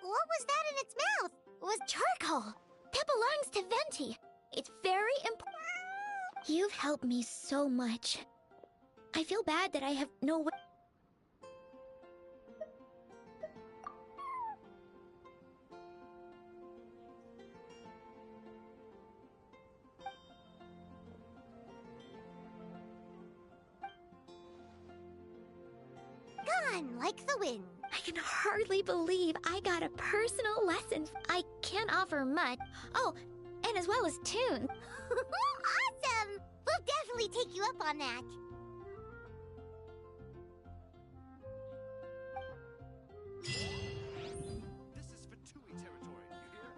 [SPEAKER 1] What was that in its mouth?
[SPEAKER 3] Was Charcoal! That belongs to Venti. It's very important. You've helped me so much. I feel bad that I have no way...
[SPEAKER 1] Gone like the wind.
[SPEAKER 3] I can hardly believe I got a personal lesson. I can't offer much. Oh, and as well as tunes.
[SPEAKER 1] Awesome! We'll definitely take you up on that.
[SPEAKER 13] This is Fatui territory, you hear?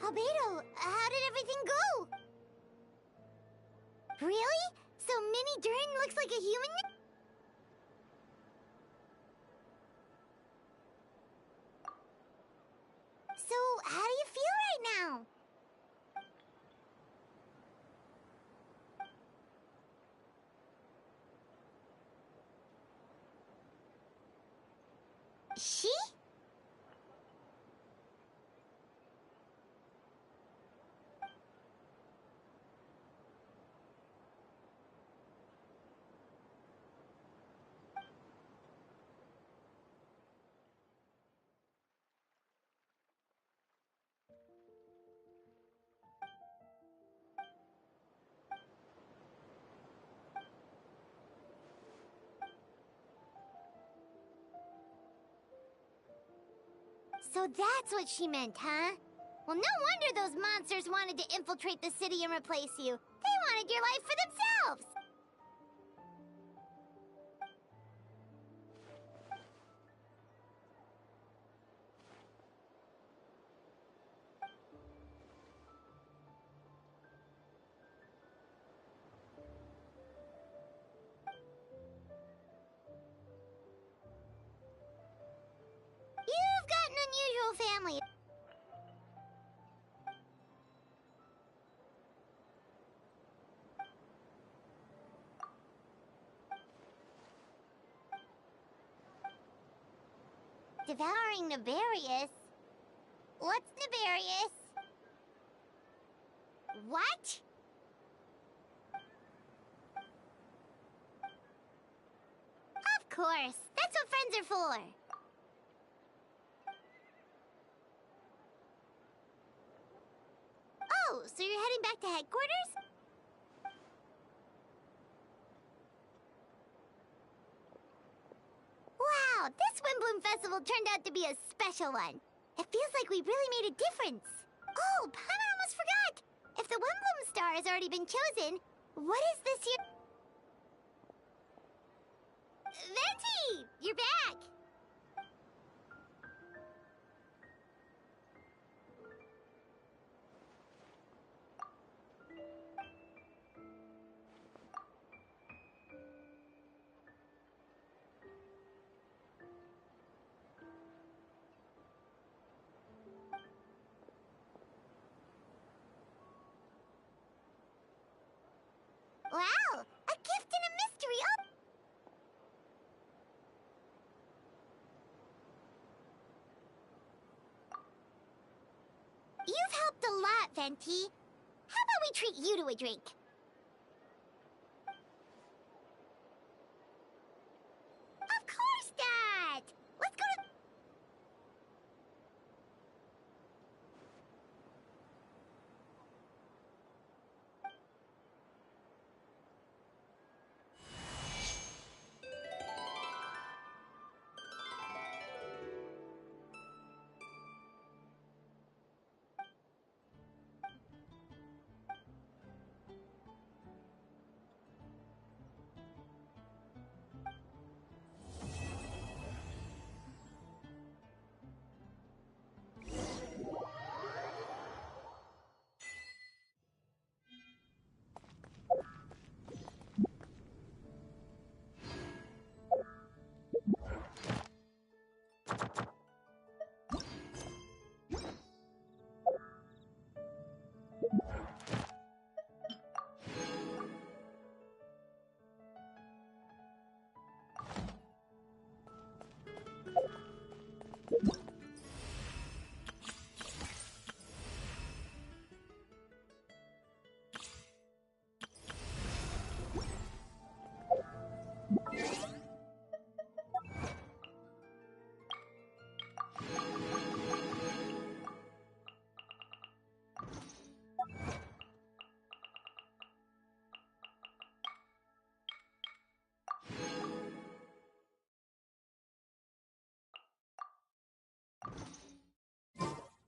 [SPEAKER 1] Albedo, how did everything go? Really? So Mini Durin looks like a human? So, how do you feel right now? She? So that's what she meant, huh? Well, no wonder those monsters wanted to infiltrate the city and replace you. They wanted your life for themselves! You've got an unusual family. Devouring Nefarious? What's Nefarious? What? Of course. That's what friends are for. Oh, so you're heading back to headquarters? Wow, this Windbloom Festival turned out to be a special one. It feels like we really made a difference. Oh, Paimon almost forgot! If the Windbloom star has already been chosen, what is this year? Venti! Hey! You're back! Wow! A gift and a mystery! Oh! You've helped a lot, Venti. How about we treat you to a drink? Of course, Dad! Let's go to...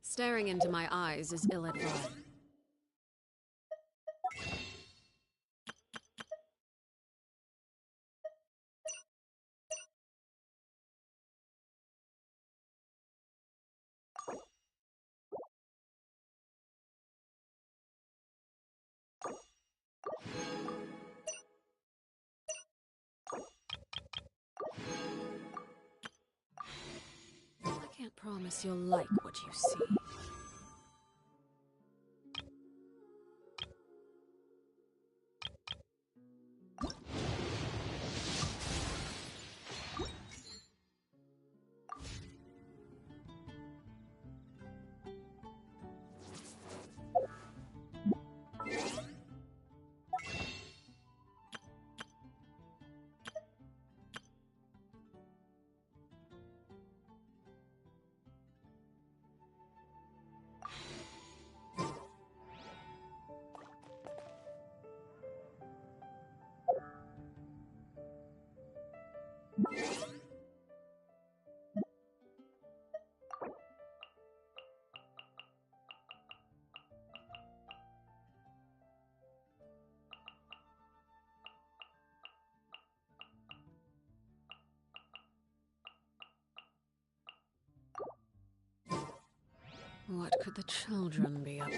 [SPEAKER 21] Staring into my eyes is ill-advised. I can't promise you'll like what you see. What could the children be up to?